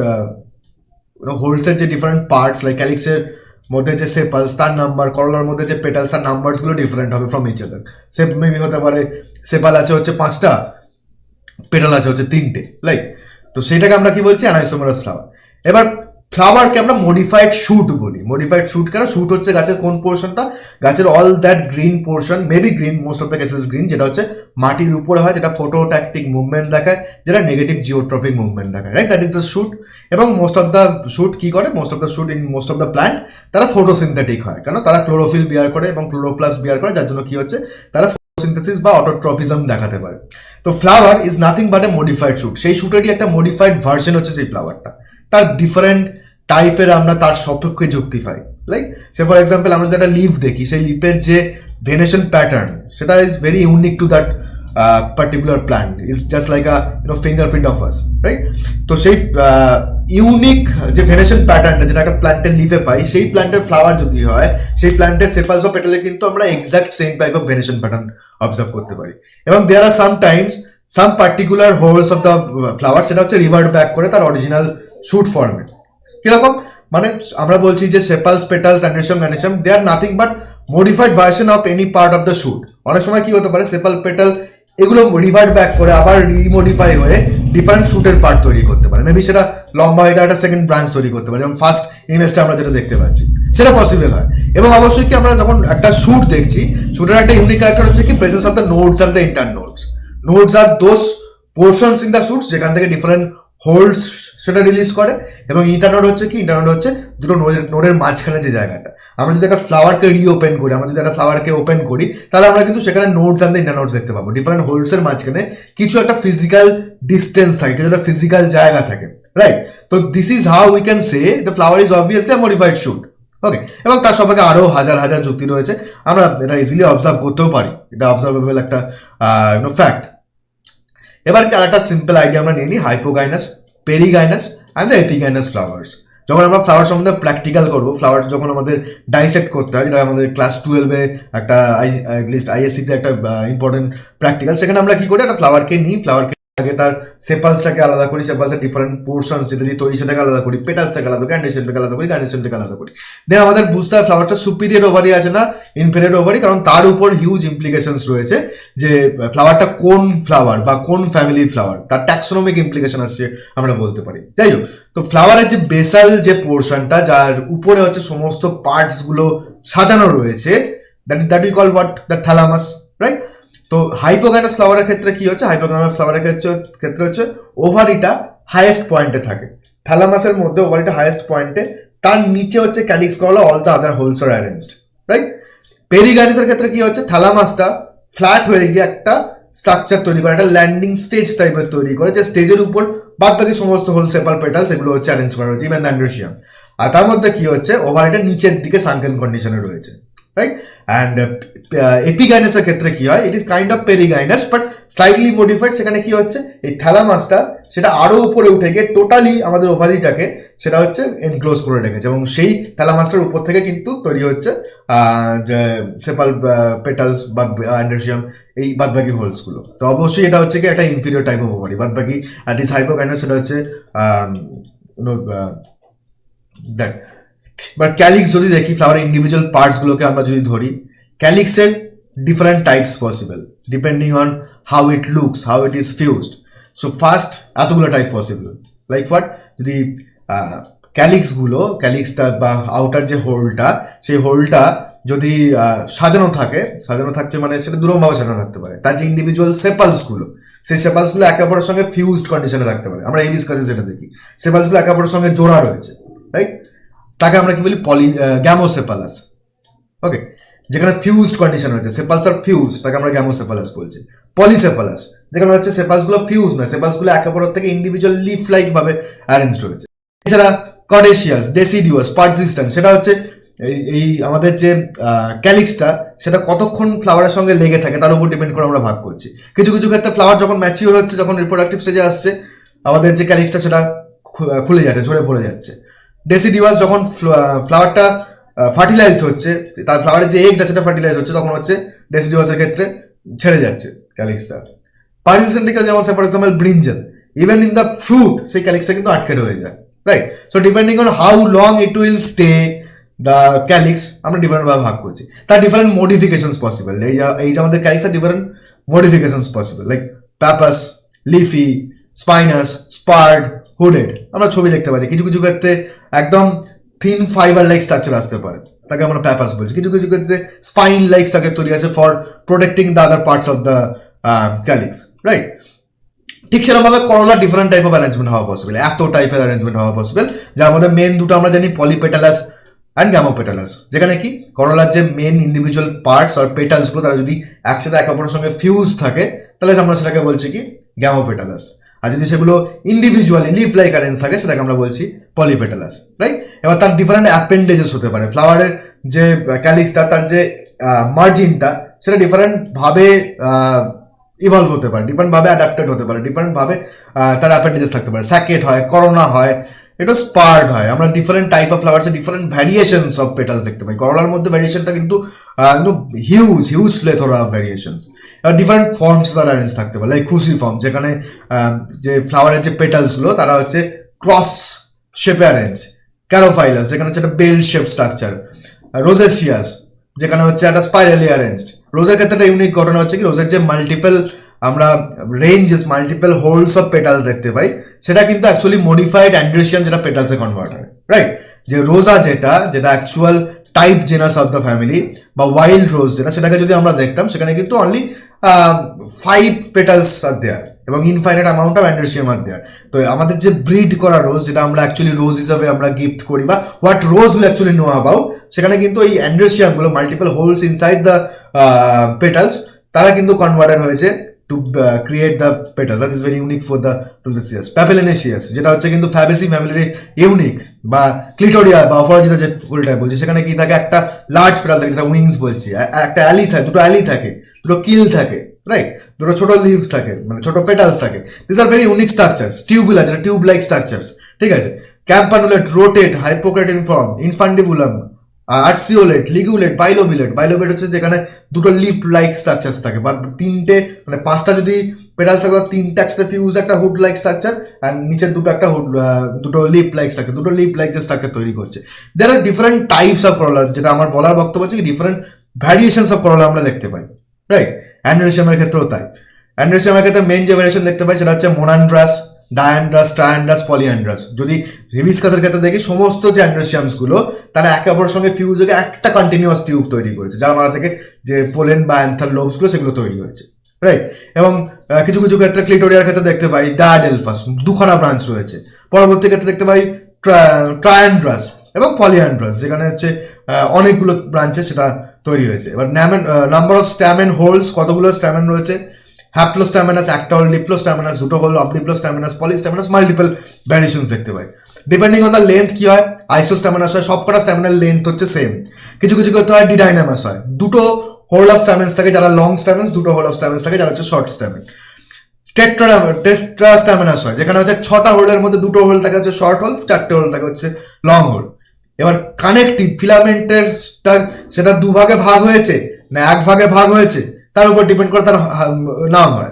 হোলসের যে ডিফারেন্ট পার্টস, লাইক ক্যালিক্সের মধ্যে যে সেপালস তার নাম্বার, করলার মধ্যে যে পেটালস তার নাম্বারসগুলো ডিফারেন্ট হবে from each other. Say maybe হতে পারে সেপাল আছে হচ্ছে 5টা, পেটাল আছে হচ্ছে 3টে, লাইক। তো সেটাকে আমরা কি বলছি, অ্যানাইসোমারাস ফ্লাওয়ার। এবার ফ্লাওয়ারকে আমরা মডিফাইড শুট বলি। মডিফাইড শুট কেন? শুট হচ্ছে গাছের কোন পোর্শনটা, গাছের all that green portion, maybe green, most of the cases green, যেটা হচ্ছে মাটির উপরে হয়, যেটা ফটোট্যাকটিক মুভমেন্ট দেখায়, যেটা নেগেটিভ জিওট্রপিক মুভমেন্ট দেখায়, right. That is the shoot. এবং মোস্ট অফ দ্য শুট কি করে, most of the shoot in most of the plant তারা ফটোসিনথেটিক হয়, কেন? তারা ক্লোরোফিল বিয়ার করে এবং ক্লোরোপ্লাস্ট বিয়ার করে, যার জন্য কি হচ্ছে তারা ফটোসিনথেসিস বা অটোট্রপিজম দেখাতে পারে। তো flower is nothing but A modified shoot. সেই শুটেরই একটা মডিফাইড ভার্সন হচ্ছে সেই ফ্লাওয়ারটা। তার ডিফারেন্ট টাইপের আমরা তার সপক্ষে যুক্তি পাই, লাইক সে ফর এক্সাম্পল আমরা যদি একটা লিফ দেখি, সেই লিফের যে ভেনেশন প্যাটার্ন সেটা is very unique to that particular plant, is just like a fingerprint of us, right. তো সেই ইউনিক যে ভেনেশন প্যাটার্নটা যেটা একটা প্ল্যান্টের লিফে পাই, সেই প্ল্যান্টের ফ্লাওয়ার যদি হয়, সেই প্ল্যান্টের সেপালস অফ পেটালে কিন্তু আমরা exact same type of venation pattern observe করতে পারি। এবং there are sometimes some particular whorls of the flower, সেটা হচ্ছে রিভার্ট ব্যাক করে তার অরিজিনাল শুট ফর্মে। কিরকম? মানে আমরা বলছি যে সেপালস, পেটালস, অ্যান্ড্রেশিয়াম, ম্যানেশিয়াম, they are nothing but modified version of any part of the shoot. অনেক সময় কি হতে পারে, সেপাল, পেটাল এগুলো রিভার্ট ব্যাক করে আবার রিমডিফাই হয়ে ডিফারেন্ট শুটের পার্ট তৈরি করতে পারে। মেবি সেটা লম্বা হয়ে একটা সেকেন্ড ব্রাঞ্চ তৈরি করতে পারে, যেমন ফার্স্ট ইমেজটা আমরা যেটা দেখতে পাচ্ছি সেটা পসিবল হয়। এবং অবশ্যই কি আমরা যখন একটা শুট দেখছি, শুটের একটা ইউনিক ক্যারেক্টার হচ্ছে কি presence of the nodes and the internodes. Nodes are those portions in the shoots যেখান থেকে ডিফারেন্ট হোল্ডস সেটা রিলিজ করে। এবং ইন্টারনোড হচ্ছে কি, ইন্টারনোড হচ্ছে দুটো নোডের মাঝখানে যে জায়গাটা। আমরা যদি একটা ফ্লাওয়ারকে রিওপেন করি, আমরা যদি একটা ফ্লাওয়ারকে ওপেন করি, তাহলে আমরা কিন্তু সেখানে নোডস অ্যান্ড ইন্টারনোডস দেখতে পাবো। ডিফারেন্ট হোল্ডসের মাঝখানে কিছু একটা ফিজিক্যাল ডিস্টেন্স থাকে, কিছু একটা ফিজিক্যাল জায়গা থাকে, রাইট। তো this is how we can say the flower is obviously a modified shoot, okay. এবং তার সবাইকে আরও হাজার হাজার যুক্তি রয়েছে, আমরা এটা ইজিলি অবজার্ভ করতেও পারি, এটা অবজার্ভেবল একটা ফ্যাক্ট। এবার একটা সিম্পল আইডিয়া আমরা নিয়ে নিই, হাইপোগাইনাস, পেরিগাইনাস অ্যান্ড দ্য এপিগাইনাস ফ্লাওয়ার্স। যখন আমরা ফ্লাওয়ার সম্বন্ধে প্র্যাকটিক্যাল করবো, ফ্লাওয়ার যখন আমাদের ডাইসেক্ট করতে হয়, যেটা আমাদের ক্লাস 12-এ একটা লিস্ট আইএসসিতে একটা ইম্পর্টেন্ট প্র্যাকটিক্যাল, সেখানে আমরা কি করি, একটা ফ্লাওয়ারকে নিই, ফ্লাওয়ারকে আগে তার সেপালসটাকে আলাদা করি, সেপালসের ডিফারেন্ট পোর্শনস যেটা দিয়ে তৈরি সেটাকে আলাদা করি, পেটালসটাকে আলাদা করি, অ্যান্ডেশনটাকে আলাদা করি, গার্নেশনটাকে আলাদা করি। দেন আমাদের বুঝতে হয় ফ্লাওয়ারটা সুপিরিয়র ওভারি আছে না ইনফেরিয়র ওভারি, কারণ তার উপর হিউজ ইমপ্লিকেশনস রয়েছে যে ফ্লাওয়ারটা কোন ফ্লাওয়ার বা কোন ফ্যামিলির ফ্লাওয়ার, তার ট্যাক্সোনমিক ইমপ্লিকেশন আসছে আমরা বলতে পারি। যাই হোক, তো ফ্লাওয়ারের যে বেসাল যে পোর্শনটা, যার উপরে হচ্ছে সমস্ত পার্টসগুলো সাজানো রয়েছে, that we call what, the thalamus, right. তো হাইপোগাইনাস ফ্লাওয়ারের ক্ষেত্রে কি হচ্ছে, হাইপোগাইনাস ফ্লাওয়ারের ক্ষেত্রে হচ্ছে ওভারিটা হাইয়েস্ট পয়েন্টে থাকে, থ্যালামাসের মধ্যে ওভারিটা হাইয়েস্ট পয়েন্টে, তার নিচে হচ্ছে calyx corolla, all the other whorls are arranged, right. পেরিগাইনাসের ক্ষেত্রে কি হচ্ছে, থ্যালামাসটা ফ্ল্যাট হয়ে গিয়ে একটা স্ট্রাকচার তৈরি করে, একটা ল্যান্ডিং স্টেজ টাইপের তৈরি করে, যে স্টেজের উপর বাদ বাকি সমস্ত হোল সেপাল, পেটালস এগুলো হচ্ছে অ্যারেঞ্জ করা রয়েছে, ইভেন অ্যান্ড্রেশিয়াম। আর তার মধ্যে কি হচ্ছে, ওভারিটা নিচের দিকে সানকেন কন্ডিশনে রয়েছে, রাইট। অ্যান্ড এপিগাইনাসের ক্ষেত্রে কি হয়, it is kind of perigynous but slightly modified. সেখানে কি হচ্ছে, এই থ্যালামাসটা সেটা আরও উপরে উঠে গিয়ে টোটালি আমাদের ওভারিটাকে সেটা হচ্ছে এনক্লোজ করে রেখেছে, এবং সেই থ্যালামাসটার উপর থেকে কিন্তু তৈরি হচ্ছে যে সেপাল, পেটালস বা অ্যান্ড্রেশিয়াম, এই বাদবাকি হোলসগুলো। তো অবশ্যই এটা হচ্ছে কি একটা ইনফিরিয়র টাইপ অফ ওভারি, বাদবাকি অ্যাট ইস হাইপোগাইনাস সেটা হচ্ছে দ্যাট। বাট ক্যালিক্স যদি দেখি, ফ্লাওয়ারের ইন্ডিভিজুয়াল পার্টসগুলোকে আমরা যদি ধরি, ক্যালিক্সের different types possible depending on how it looks, how it is fused. So first এতগুলো টাইপ পসিবল, লাইক হোয়াট, যদি ক্যালিক্সটা বা আউটার যে হোলটা, সেই হোলটা যদি সাজানো থাকছে মানে সেটা দুরকমভাবে সাজানো থাকতে পারে। তার যে ইন্ডিভিজুয়াল সেপালসগুলো, সেই সেপালসগুলো একে অপরের সঙ্গে ফিউজড কন্ডিশনে থাকতে পারে। আমরা হিবিস্কাসে যেটা দেখি, সেপালসগুলো একে অপরের সঙ্গে জোড়া রয়েছে, রাইট? তাকে আমরা কি বলি? গ্যামোসেপালাস। ওকে, যেখানে ফিউজড কন্ডিশন রয়েছে, সেপালস আর ফিউজ, তাকে আমরা গ্যামোসেপালাস বলছি। পলিসেপালাস যেখানে হচ্ছে সেপালসগুলো ফিউজ না, সেপালসগুলো একে অপরের থেকে ইন্ডিভিজুয়াল লিফ লাইক ভাবে অ্যারেঞ্জড রয়েছে। এছাড়া কডেশিয়াস, ডেসিডিউয়াস, পারসিস্টেন্ট, সেটা হচ্ছে এই আমাদের যে ক্যালিক্সটা সেটা কতক্ষণ ফ্লাওয়ারের সঙ্গে লেগে থাকে তার উপর ডিপেন্ড করে আমরা ভাগ করছি। কিছু কিছু ক্ষেত্রে ফ্লাওয়ার যখন ম্যাচিওর হচ্ছে, যখন রিপ্রোডাক্টিভ স্টেজে আসছে, আমাদের যে ক্যালিক্সটা সেটা খুলে যাচ্ছে, ঝরে পড়ে যাচ্ছে। ডেসিডিউয়াস যখন ফ্লাওয়ারটা ফার্টিলাইজড হচ্ছে, তার ফ্লাওয়ারের যে এগটা সেটা ফার্টিলাইজ হচ্ছে, তখন হচ্ছে ডেসিডিউয়াসের ক্ষেত্রে ছেড়ে যাচ্ছে ক্যালিক্সটা। পারসিস্টেন্টিক্যাল যেমন for example brinjal, even in the fruit সেই ক্যালিক্সটা কিন্তু আটকে হয়ে যায়, right? So depending on how long it will stay the calyx, আমরা ডিফারেন্ট ভাবে ভাগ করছি। তার ডিফারেন্ট মডিফিকেশনস পসিবল। এই যে আমাদের ক্যালিক্সের different modifications possible, like pappus, leafy, spinous, spurred, hooded. আমরা ছবি দেখতে পাচ্ছি কিছু কিছু ক্ষেত্রে একদম থিন ফাইবার লাইক স্ট্রাকচার আসতে পারে, তাকে আমরা প্যাপাস বলছি। কিছু কিছু ক্ষেত্রে স্পাইন লাইক স্ট্রাকচার তৈরি আছে for protecting the other parts of the calyx, right? ঠিক সেরকমভাবে করোলা ডিফারেন্ট টাইপ অফ অ্যারেঞ্জমেন্ট হওয়া পসিবল, এত টাইপের অ্যারেঞ্জমেন্ট হওয়া পসিবল, যার মধ্যে মেন দুটো আমরা জানি, পলিপেটালাস অ্যান্ড গ্যামোপেটালাস। যেখানে কি করোলার যে মেন ইন্ডিভিজুয়াল পার্টস আর পেটালসগুলো তারা যদি একসাথে একে অপরের সঙ্গে ফিউজ থাকে, তাহলে আমরা সেটাকে বলছি কি? গ্যামোপেটালাস। আর যদি সেগুলো ইন্ডিভিজুয়ালি লিফ লাইক অ্যারেঞ্জ থাকে, সেটাকে আমরা বলছি পলিপেটালাস, রাইট? এবার তার ডিফারেন্ট অ্যাপেন্ডেজেস হতে পারে। ফ্লাওয়ারের যে ক্যালিক্সটা, তার যে মার্জিনটা, সেটা ডিফারেন্ট ভাবে ইভলভ হতে পারে, ডিফারেন্ট ভাবে অ্যাডাপ্টেড হতে পারে, ডিফারেন্ট ভাবে তার অ্যাপেন্ডেজেস থাকতে পারে। স্যাকেট হয়, করোনা হয়, এটা স্পার্ড হয়। আমরা ডিফারেন্ট টাইপ অফ ফ্লাওয়ার্সে ডিফারেন্ট ভ্যারিয়েশনস অফ পেটালস দেখতে পাই। করোলার মধ্যে ভ্যারিয়েশনটা কিন্তু হিউজ প্লেথোরা অফ ভ্যারিয়েশনস। এবার ডিফারেন্ট ফর্মস তারা অ্যারেঞ্জ থাকতে পারে, লাইক ক্রুসিফর্ম, যেখানে যে ফ্লাওয়ারের যে পেটালসগুলো তারা হচ্ছে ক্রস শেপে অ্যারেঞ্জ। ক্যারোফাইলাস, যেখানে হচ্ছে একটা বেল শেপ স্ট্রাকচার। রোজেসিয়াস, যেখানে হচ্ছে একটা স্পাইরালি অ্যারেঞ্জড। রোজের ক্ষেত্রে একটা ইউনিক ঘটনা হচ্ছে কি, রোজের যে মাল্টিপল আমরা ranges, multiple whorls of petals দেখতে পাই, সেটা কিন্তু অ্যাকচুয়ালি মডিফাইড অ্যান্ড্রেসিয়াম, যেটা পেটালসে কনভার্ট হয়, রাইট? যে রোজা যেটা actual type genus of the family, বা ওয়াইল্ড রোজ যেটা, সেটাকে যদি আমরা দেখতাম, সেখানে কিন্তু অনলি 5 পেটালস আর দেয়ার এবং ইনফাইনাইট অ্যামাউন্ট অফ অ্যান্ড্রেসিয়াম আর দেয়ার। তো আমাদের যে ব্রিড করা রোজ, যেটা আমরা অ্যাকচুয়ালি রোজ হিসাবে আমরা গিফট করি, বা what rose we actually know about, সেখানে কিন্তু এই অ্যান্ড্রেসিয়ামগুলো, multiple whorls inside the petals, তারা কিন্তু কনভার্টেড হয়েছে to create the petals. That is very unique for the Rosacea. Papilionaceous, যেটা হচ্ছে কিন্তু ফ্যাবেসি ফ্যামিলির ইউনিক, বা ক্লিটোরিয়া বা অপরাজিতা যে ফুলটা বলছি, সেখানে কি থাকে? একটা লার্জ পেটাল থাকে, যেটা উইংস বলছি, একটা অ্যালি থাকে, দুটো অ্যালি থাকে, দুটো কিল থাকে, রাইট? দুটো ছোট লিভস থাকে, মানে ছোট পেটালস থাকে। This are very unique structures. Tubular, যেটা টিউব লাইক স্ট্রাকচার্স, ঠিক আছে? ক্যাম্পানুলেট, রোটেট, হাইপোক্রেটিনিফর্ম, ইনফান্ডিবুলাম, আর্সিওলেট, লিগুলেট, বাইলোবিলেট হচ্ছে যেখানে দুটো লিপ লাইক স্ট্রাকচার থাকে, বা তিনটে, মানে 5টা যদি পেটালস থাকে, 3টা একসাথে ফিউজ একটা হুড লাইক স্ট্রাকচার, আর নিচের দুটো একটা হুড, দুটো লিপ লাইক স্ট্রাকচার, দুটো লিপ লাইক যে স্ট্রাকচার তৈরি করছে। দেয়ার আর ডিফারেন্ট টাইপস অফ করোলা, যেটা আমার বলার বক্তব্য হচ্ছে কি, ডিফারেন্ট ভ্যারিয়েশনস অফ করোলা আমরা দেখতে পাই, রাইট? অ্যান্ড্রেসিয়ামের ক্ষেত্রেও তাই। অ্যান্ড্রেসিয়ামের ক্ষেত্রে মেন যে ভ্যারিয়েশন দেখতে পাই, সেটা হচ্ছে মোনান্ড্রাস, ডায়ান্ড্রাস, ট্রায়ান্ড্রাস, পলিঅ্যান্ড্রাস। যদি হিবিস্কাসের ক্ষেত্রে দেখি, সমস্ত যে অ্যান্ড্রেসিয়ামসগুলো তারা একে অপরের সঙ্গে ফিউজ হয়ে একটা কন্টিনিউয়াস টিউব তৈরি করেছে, যার মাথা থেকে যে পোলেন বা অ্যান্থার লোবসগুলো সেগুলো তৈরি হয়েছে, রাইট? এবং কিছু কিছু ক্ষেত্রে ক্লিটোরিয়ার ক্ষেত্রে দেখতে পাই ডায়াডেলফাস, দুখানা ব্রাঞ্চ রয়েছে। পরবর্তী ক্ষেত্রে দেখতে পাই ট্রায়ান্ড্রাস এবং পলিঅ্যান্ড্রাস, যেখানে হচ্ছে অনেকগুলো ব্রাঞ্চে সেটা তৈরি হয়েছে। এবার নাম্বার অফ স্ট্যামেন হোলস, কতগুলো স্ট্যামেন রয়েছে? হ্যাপ্লোস্ট্যামিনাস, একটা হল, ডিপ্লোস্ট্যামিনাস, দুটো হল, অবডিপ্লোস্ট্যামিনাস, পলিস্ট্যামিনাস, মাল্টিপল ভ্যারিয়েশনস দেখতে পাই। ডিপেন্ডিং অন দ্য লেন্থ কি হয়? আইসোস্ট্যামিনাস হয়, সবকটা স্ট্যামিনার লেন্থ হচ্ছে সেম। কিছু কিছু করতে হয় ডিডাইনামাস হয়, দুটো হোল অফ স্ট্যামেন্স থাকে যারা লং স্ট্যামেন্স, দুটো হোল অফ স্ট্যামেন্স থাকে যারা হচ্ছে শর্ট স্ট্যামেন। টেট্রাস্ট্যামিনাস হয়, যেখানে হচ্ছে 6টা হোলের মধ্যে দুটো হোল থাকে হচ্ছে শর্ট হোল, 4টে হোল থাকে হচ্ছে লং হোল। এবার কানেকটিভ ফিলামেন্টের সেটা দুভাগে ভাগ হয়েছে না এক ভাগে ভাগ হয়েছে, তার উপর ডিপেন্ড করে তার নাম হয়।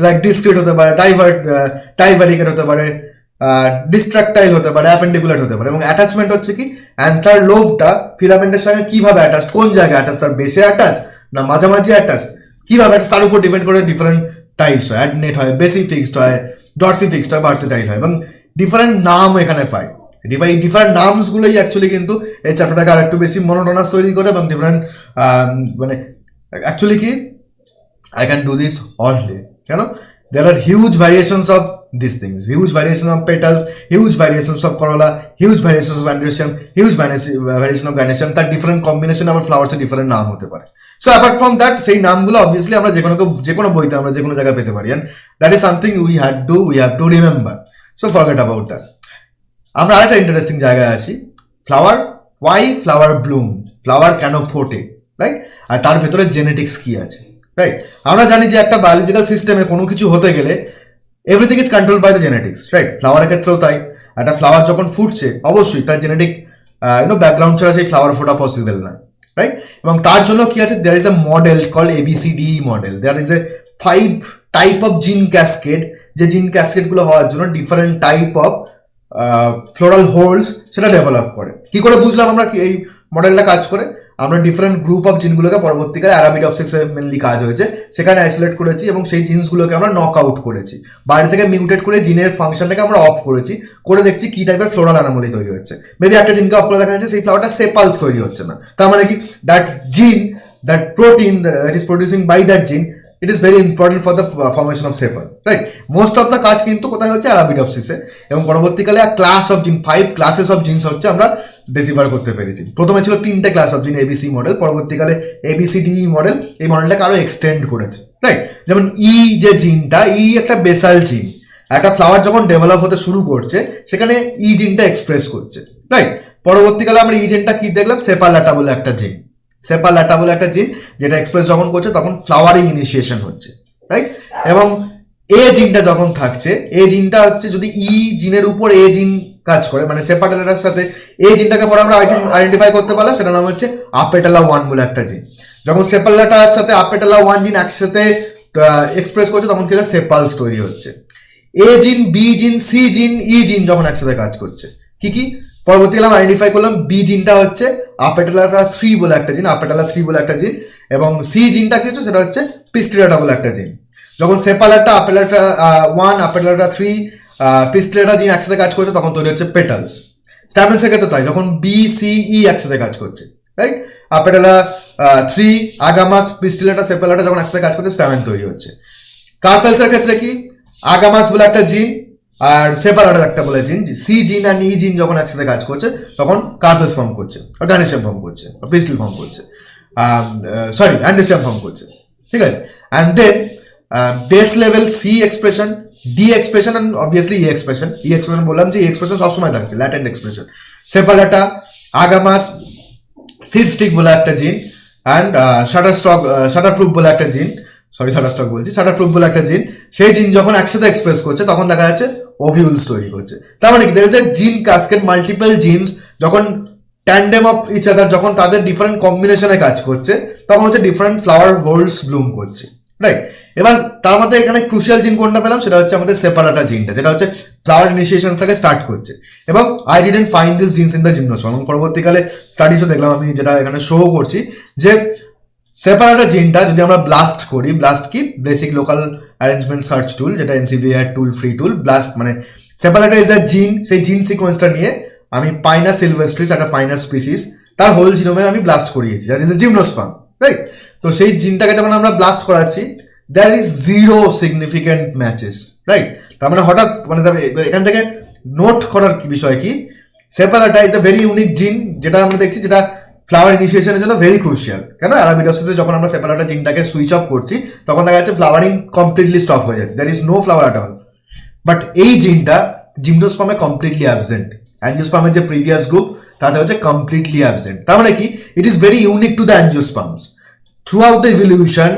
লাইক ডিসক্রিট হতে পারে, ডাইভারিকেট হতে পারে, ডিস্ট্রাকটাইল হতে পারে, অ্যাপেন্ডিকুলার হতে পারে। এবং অ্যাটাচমেন্ট হচ্ছে কি, অ্যান্থার লোবটা ফিলামেন্টের সঙ্গে কিভাবে অ্যাটাচ, কোন জায়গায় অ্যাটাচ, তার বেসে অ্যাটাচ না মাঝামাঝি অ্যাটাচ, কিভাবে অ্যাটাচ, তার উপর ডিপেন্ড করে ডিফারেন্ট টাইপস হয়। অ্যাডনেট হয়, বেসি ফিক্সড হয়, ডরসি ফিক্সড হয়, ভার্সেটাইল হয়, এবং ডিফারেন্ট নাম এখানে পাই। ডিফারেন্ট নামস গুলোই অ্যাকচুয়ালি কিন্তু এই চ্যাপ্টারটাকে আর একটু বেশি মনোটোনাস তৈরি করে এবং ডিফারেন্ট মানে অ্যাকচুয়ালি কি I can do this all day. You know, there are huge variations of these things, huge variation of petals, huge variations of corolla, huge variations of androecium, huge variation of gynoecium. তার different combination আমার flowers এর different নাম হতে পারে. So apart from that, সেই নামগুলো obviously আমরা যে কোনো বইতে আমরা যে কোনো জায়গায় পেতে পারি, and that is something we have to remember. So forget about that. আমরা আরেকটা ইন্টারেস্টিং জায়গায় আসি, flower, why flower bloom, flower কেন ফোটে, রাইট? আর তার ভেতরে জেনেটিক্স কি আছে, রাইট? আমরা জানি যে একটা বায়োলজিক্যাল সিস্টেমে কোনো কিছু হতে গেলে everything is control by the genetics, right? ফ্লাওয়ারের ক্ষেত্রেও তাই। একটা ফ্লাওয়ার যখন ফুটছে অবশ্যই তার জেনেটিক ব্যাকগ্রাউন্ড ছাড়া সেই ফ্লাওয়ার ফোটা পসিবল না, রাইট? এবং তার জন্য কি আছে, there is a model called ABCD model. There is a 5 type of gene cascade, যে জিন ক্যাসকেডগুলো হওয়ার জন্য different type of floral whorls সেটা ডেভেলপ করে। কি করে বুঝলাম আমরা এই মডেলটা কাজ করে? আমরা ডিফারেন্ট গ্রুপ অফ জিনগুলোকে পরবর্তীকালে অ্যারাবিডপসিসে মেনলি কাজ হয়েছে, সেখানে আইসোলেট করেছি এবং সেই জিনসগুলোকে আমরা নক আউট করেছি, বাইরে থেকে মিউটেট করে জিনের ফাংশনটাকে আমরা অফ করেছি, করে দেখছি কি টাইপের ফ্লোরাল অ্যানোমালি তৈরি হচ্ছে। মেবি একটা জিনকে অফ করে দেখা যাচ্ছে সেই ফ্লাওয়ারটা সেপালস তৈরি হচ্ছে না, তার মানে কি that gene, that protein that is producing by that gene, it is very important for the formation of sepals, right? Most of the কাজ কিন্তু কোথায় হচ্ছে, অ্যারাবিডপসিসে। এবং পরবর্তীকালে ক্লাস অফ জিন, 5 ক্লাসেস অফ জিনস হচ্ছে আমরা ডেসিফার করতে পেরেছি। প্রথমে ছিল 3টে ক্লাস অফ জিন, ABC মডেল, পরবর্তীকালে ABCDE মডেল এই মডেলটাকে আরো এক্সটেন্ড করেছে, রাইট? যেমন যে জিনটা, একটা বেসাল জিন, একটা ফ্লাওয়ার যখন ডেভেলপ হতে শুরু করছে সেখানে জিনটা এক্সপ্রেস করছে, রাইট? পরবর্তীকালে আমরা জিনটা কি দেখলাম, সেপালাটা বলে একটা জিন, সেপালাটা বলে একটা জিন, যেটা এক্সপ্রেস যখন করছে তখন ফ্লাওয়ারিং ইনিশিয়েশন হচ্ছে, রাইট? এবং জিনটা যখন থাকছে, জিনটা হচ্ছে যদি জিনের উপর জিন কাজ করে, মানে সেপালাটার সাথে জিনটাকে পরে আমরা আইডেন্টিফাই করতে পারলাম, সেটার নাম হচ্ছে আপেটালা 1 বলে একটা জিন। যখন সেপালাটার সাথে আপেটালা 1 জিন একসাথে এক্সপ্রেস করছে তখন কি সেপালস তৈরি হচ্ছে। জিন, জিন, জিন, জিন যখন একসাথে কাজ করছে, কি পরবর্তীকালে আমরা আইডেন্টিফাই করলাম, জিনটা হচ্ছে আপেটালাটা 3 বলে একটা জিন, আপেটালা 3 বলে একটা জিন, এবং জিনটা কি হচ্ছে সেটা হচ্ছে পিস্টিলাটা বলে একটা জিন। যখন সেপালাটা, আপেটালাটা 1, আপেটালাটা 3, পিস্টিলাটা জিন একসাথে কাজ করছে তখন তৈরি হচ্ছে পেটালস। স্ট্যামেন্সের ক্ষেত্রে তাই, যখন BCE একসাথে কাজ করছে, রাইট? আপেটালা 3, আগামাস, পিস্টিলাটা, সেপালাটা যখন একসাথে কাজ করছে স্ট্যামেন তৈরি হচ্ছে। কার্পেলসের ক্ষেত্রে কি, আগামাস বলে একটা জিন আর সেপালাটার একটা বলে জিন, জিন আর জিন যখন একসাথে কাজ করছে তখন কার্পেলস ফর্ম করছে, ডাইনোসিয়াম ফর্ম করছে, পিস্টিল ফর্ম করছে, অ্যান্ডোসিয়াম ফর্ম করছে, ঠিক আছে? And then base level expression, expression and obviously expression. Expression বললাম যে এক্সপ্রেশন সবসময় থাকছে, latent expression. Sepallata, agamous, seed stick বলে একটা জিন, অ্যান্ড শাটারপ্রুফ বলে একটা জিন, শাটারপ্রুফ বলে একটা জিন, সেই জিন যখন একসাথে এক্সপ্রেস করছে তখন দেখা যাচ্ছে ওভিউলস তৈরি করছে। তার মানে কি, there is a gene cascade, multiple genes যখন ট্যান্ডেম অফ ইচ আদার, যখন তাদের ডিফারেন্ট কম্বিনেশনে কাজ করছে তখন হচ্ছে ডিফারেন্ট ফ্লাওয়ার হোল্ডস ব্লুম করছে, রাইট? এবার তার মধ্যে এখানে ক্রুশিয়াল জিন কোনটা পেলাম, সেটা হচ্ছে আমাদের সেপারাটা জিনটা, যেটা হচ্ছে ফ্লাওয়ার ইনিশিয়েশন থেকে স্টার্ট করছে। এবং I didn't find this genes in the gymnosperm, এবং পরবর্তীকালে স্টাডিজও দেখলাম আমি, যেটা এখানে শো করছি, যে সেপারাটা জিনটা যদি আমরা ব্লাস্ট করি, ব্লাস্ট কি, বেসিক লোকাল অ্যারেঞ্জমেন্ট সার্চ টুল, যেটা NCBI টুল, ফ্রি টুল, ব্লাস্ট মানে সেপারাটা ইজ আ জিন, সেই জিন সিকোয়েন্সটা নিয়ে আমি পাইনাস সিলভেস্ট্রিস, একটা পাইনাস স্পিসিস, তার হোল জিনোমে আমি ব্লাস্ট করিয়েছি, that is a gymnosperm, right? তো সেই জিনটাকে যখন আমরা ব্লাস্ট করাচ্ছি, there is 0 significant matches, right? তার মানে হঠাৎ মানে এখান থেকে নোট করার বিষয় কি, সেপারাটা ইজ এ ভেরি ইউনিক জিন, যেটা আমরা দেখছি, যেটা ফ্লাওয়ার ইনিশিয়েশনের জন্য ভেরি ক্রুশিয়াল। কেন, অ্যারাবিডপসিসে যখন আমরা সেপারাটা জিনটাকে সুইচ অফ করছি তখন দেখা যাচ্ছে ফ্লাওয়ারিং কমপ্লিটলি স্টপ হয়ে যাচ্ছে, there is no flower at all. But এই জিনটা জিমনোস্পার্মে কমপ্লিটলি অ্যাবসেন্ট, অ্যাঞ্জিওস্পার্মের যে প্রিভিয়াস গ্রুপ তাতে হচ্ছে কমপ্লিটলি অ্যাবসেন্ট। তার মানে কি, ইট is very unique to the angiosperms. Through out the evolution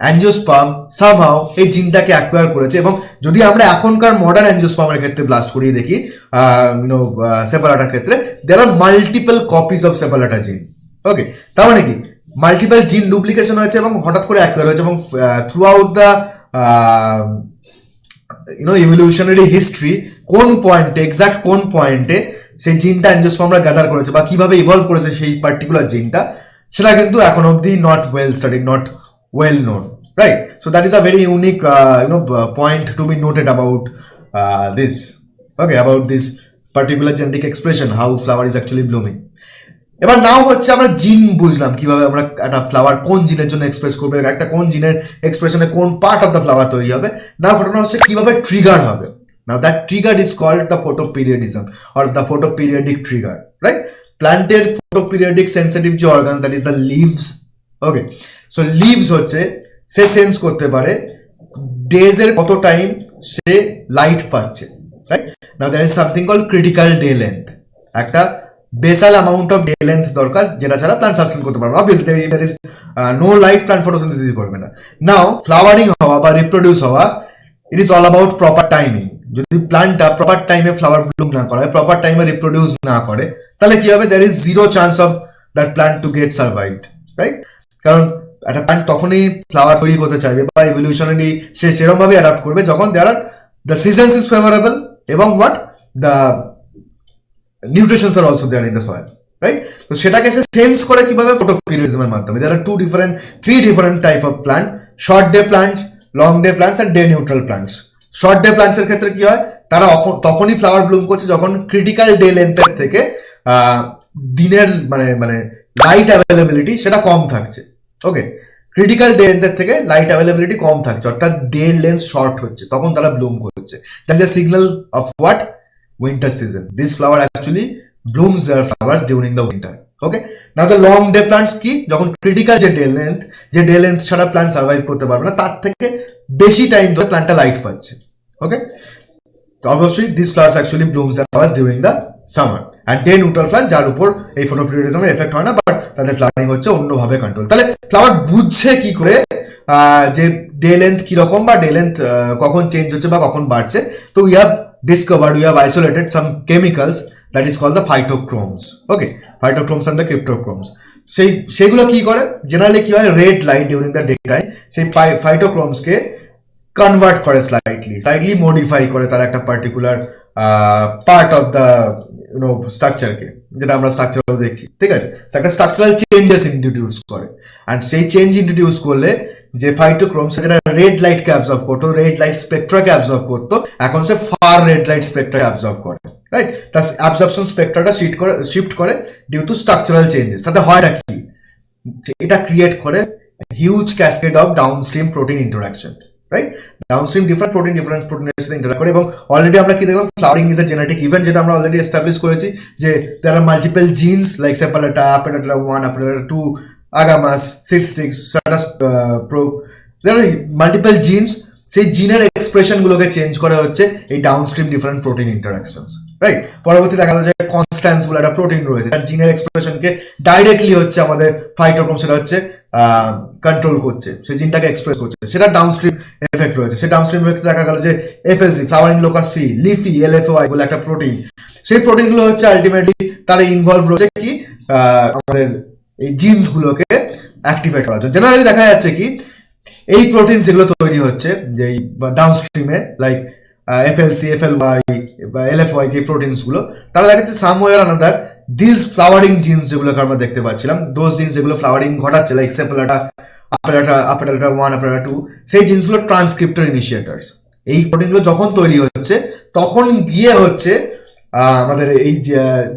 angiosperm somehow এই জিনটাকে অ্যাকোয়ার করেছে, এবং যদি আমরা এখনকার মডার্ন অ্যাঞ্জিওস্পার্মের ক্ষেত্রে ব্লাস্ট করিয়ে দেখি, সেপারাটার ক্ষেত্রে দেয়ার আর মাল্টিপল কপিজ অফ সেপারাটা জিন, ওকে? তার মানে কি, মাল্টিপল জিন ডুপ্লিকেশন হয়েছে এবং হঠাৎ করে অ্যাকোয়ার হয়েছে, এবং through out the evolutionary history কোন পয়েন্টে, এক্সাক্ট কোন পয়েন্টে সেই জিনটা অ্যাঞ্জিওস্পার্মরা গ্যাদার করেছে বা কিভাবে ইভলভ করেছে সেই পার্টিকুলার জিনটা, সেটা কিন্তু এখন অবধি not well studied, not well known, right? So that is a very unique point to be noted about this, okay, about this particular genetic expression how flower is actually blooming. এবার নাও হচ্ছে আমরা জিন বুঝলাম কিভাবে আমরা একটা ফ্লাওয়ার কোন জিনের জন্য এক্সপ্রেস করবে, একটা কোন জিনের এক্সপ্রেশনে কোন পার্ট অফ দ্য ফ্লাওয়ার তৈরি হবে। নাও ঘটনা হচ্ছে কিভাবে ট্রিগার হবে। Now that trigger is called the photoperiodism or the photoperiodic trigger, right? প্ল্যান্টের ফটোপিরিয়ডিক সেন্সিটিভ যে organs, that is the leaves. Okay, so leaves হচ্ছে সে সেন্স করতে পারে ডেজের কত টাইম সে লাইট পাচ্ছে, right? Now there is something called critical day length. একটা basal amount of day length দরকার, যেটা ছাড়া প্ল্যান্ট সাস্টেন করতে পারবে। Obviously there is no light, plant photosynthesis করবে না। নাও ফ্লাওয়ারিং হওয়া বা রিপ্রোডিউস হওয়া, it is all about proper timing. যদি প্ল্যান্টটা প্রপার টাইমে ফ্লাওয়ার ব্লুম না করে, প্রপার টাইমে রিপ্রোডিউস না করে, তাহলে কি হবে? There is zero chance of that plant to get survived, right? কারণ একটা প্ল্যান্ট তখনই ফ্লাওয়ার তৈরি করতে চাইবে বা ইভলিউশনারি সে সেরকম ভাবে অ্যাডাপ্ট করবে যখন there are the seasons is favourable এবং what the nutritions are also there in the soil, right? তো সেটাকে সে সেন্স করে কিভাবে? ফটোপিরিয়ডিজমের মাধ্যমে। There are three different type of plant: short day plants, long day plants and day neutral plants. শর্ট day প্ল্যান্টস এর ক্ষেত্রে কি হয়? তারা তখনই ফ্লাওয়ার ব্লুম করছে যখন ক্রিটিক্যাল ডে লেন্থের থেকে দিনের মানে লাইট অ্যাভেলেবিলিটি সেটা কম থাকছে। ওকে, ক্রিটিক্যাল ডে লেন্থের থেকে লাইট অ্যাভেলেবিলিটি কম থাকছে, অর্থাৎ ডে লেন্থ শর্ট হচ্ছে, তখন তারা ব্লুম করছে। That's a signal of what? winter season. This flower actually blooms their flowers during the winter. Okay, now the long day plants কি? যখন ক্রিটিক্যাল যে ডে লেন্থ ছাড়া প্ল্যান্ট সার্ভাইভ করতে পারবে না, তার থেকে বেশি টাইম ধরে প্ল্যান্টটা লাইট পাচ্ছে। ওকে, তো অবশ্যই this flowers actually blooms the flowers during the summer. And day neutral plant, যার উপর এই ফটোপিরিয়ডিজমের এফেক্ট হয় না, বাট তাদের ফ্লাওয়ারিং হচ্ছে অন্যভাবে কন্ট্রোল। তাহলে ফ্লাওয়ার বুঝছে কি করে যে ডে লেন্থ কিরকম বা ডে লেন্থ কখন চেঞ্জ হচ্ছে বা কখন বাড়ছে? তো we have discovered, we have isolated some chemicals that is called the phytochromes. Okay, phytochromes and the cryptochromes. সেইগুলো কি করে? জেনারেলি কি হয়? Red light during the day time সেই ফাইটোক্রোমস কে কনভার্ট করে, স্লাইটলি মডিফাই করে তার একটা পার্টিকুলার পার্ট অফ দ্য স্ট্রাকচারকে, যেটা আমরা স্ট্রাকচারও দেখছি। ঠিক আছে, একটা স্ট্রাকচারাল চেঞ্জেস ইন্ট্রোডিউস করে। অ্যান্ড সেই চেঞ্জ ইন্ট্রোডিউস করলে যে ফাইটোক্রোমস যেটা রেড লাইটকে অ্যাবজর্ব করতো, রেড লাইট স্পেকট্রাকে অ্যাবজর্ব করতো, এখন সে ফার রেড লাইট স্পেকট্রাকে অ্যাবজর্ব করে, রাইট? তার অ্যাবজর্পশন স্পেকট্রাটা শিফট করে ডিউ টু স্ট্রাকচারাল চেঞ্জেস। তাতে হয়টা কি? এটা ক্রিয়েট করে huge cascade of downstream protein interaction, right? Downstream different প্রোটিনের সাথে ইন্টারাক্ট করে। এবং অলরেডি আমরা কি দেখলাম? Flowering is a genetic event, যেটা আমরা অলরেডি এস্টাবলিশ করেছি যে there are multiple genes like sepallata, আপেলেটা 1, আপেলেটা 2, agamous, seed sticks, multiple genes. সেই জিনের এক্সপ্রেশন গুলোকে চেঞ্জ করা হচ্ছে এই downstream different protein interactions, right? পরবর্তী দেখা গেল যে কনস্ট্যান্স বলে একটা প্রোটিন রয়েছে, তার জিনের এক্সপ্রেশনকে ডাইরেক্টলি হচ্ছে আমাদের ফাইটোক্রোম সেটা হচ্ছে কন্ট্রোল করছে, সেই জিনটাকে এক্সপ্রেস করছে, সেটা ডাউনস্ট্রিম এফেক্ট রয়েছে। সেই ডাউনস্ট্রিম এফেক্ট দেখা গেল যে এফএলসি, ফ্লাওয়ারিং লোকাস সি, লিফি, এলএফওআই বলে একটা প্রোটিন, সেই প্রোটিনগুলো হচ্ছে আলটিমেটলি তারা ইনভলভ রয়েছে কি আমাদের এই জিনস গুলোকে অ্যাক্টিভেট করার জন্য। জেনারেলি দেখা যাচ্ছে কি এই প্রোটিন যেগুলো তৈরি হচ্ছে যে ডাউনস্ট্রিমে লাইক এফএলসি, এফএলওয়াই বা এলএফওয়াই, যে প্রোটিনস গুলো, তারা দেখা যাচ্ছে somewhere another this flowering genes যেগুলোকে আমরা দেখতে পাচ্ছিলাম, দোজ জিনস যেগুলো ফ্লাওয়ারিং ঘটাচ্ছে লাইক সেপালেটা, আপেলেটা 1, আপেলেটা 2, সেই জিনসগুলো ট্রান্সক্রিপ্টর ইনিশিয়েটার্স। এই প্রোটিনগুলো যখন তৈরি হচ্ছে তখন গিয়ে হচ্ছে আমাদের এই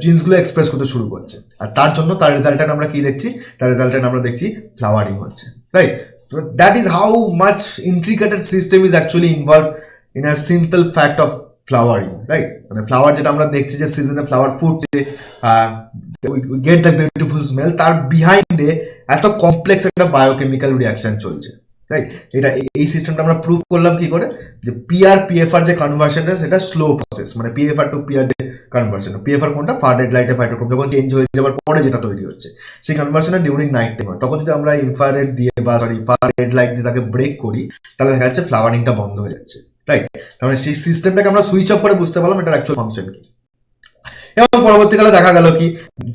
জিনসগুলো এক্সপ্রেস করতে শুরু করছে, আর তার জন্য তার রেজাল্টে আমরা কি দেখছি? তার রেজাল্টে আমরা দেখছি ফ্লাওয়ারিং হচ্ছে, right? So that is how much intricate system is actually involved in a simple fact of flowering, right? মানে ফ্লাওয়ার যেটা আমরা দেখছি যে সিজনে ফ্লাওয়ার ফুটছে, we get the beautiful smell, তার বিহাইন্ডে এত কমপ্লেক্স একটা বায়োকেমিক্যাল রিয়াকশন চলছে, রাইট? এটা এই সিস্টেমটা আমরা প্রুভ করলাম কি করে? যে পিআর পিএফআর যে কনভার্সনটা সেটা স্লো প্রসেস, মানে পিএফআর টু পিআর যে কনভার্সন, পিএফআর কোনটা? ফার রেড লাইটে ফাইটোক্রোম যখন চেঞ্জ হয়ে যাওয়ার পরে যেটা তৈরি হচ্ছে, সেই কনভার্সনটা ডিউরিং নাইট টাইম হয়। তখন যদি আমরা ইনফ্রারেড দিয়ে বা ফার রেড লাইট দিয়ে তাকে ব্রেক করি, তাহলে দেখা যাচ্ছে ফ্লাওয়ারিংটা বন্ধ হয়ে যাচ্ছে, রাইট? তাহলে সেই সিস্টেমটাকে আমরা সুইচ অফ করে বুঝতে পারলাম এটার অ্যাকচুয়াল ফাংশন কি। এবং পরবর্তীকালে দেখা গেল কি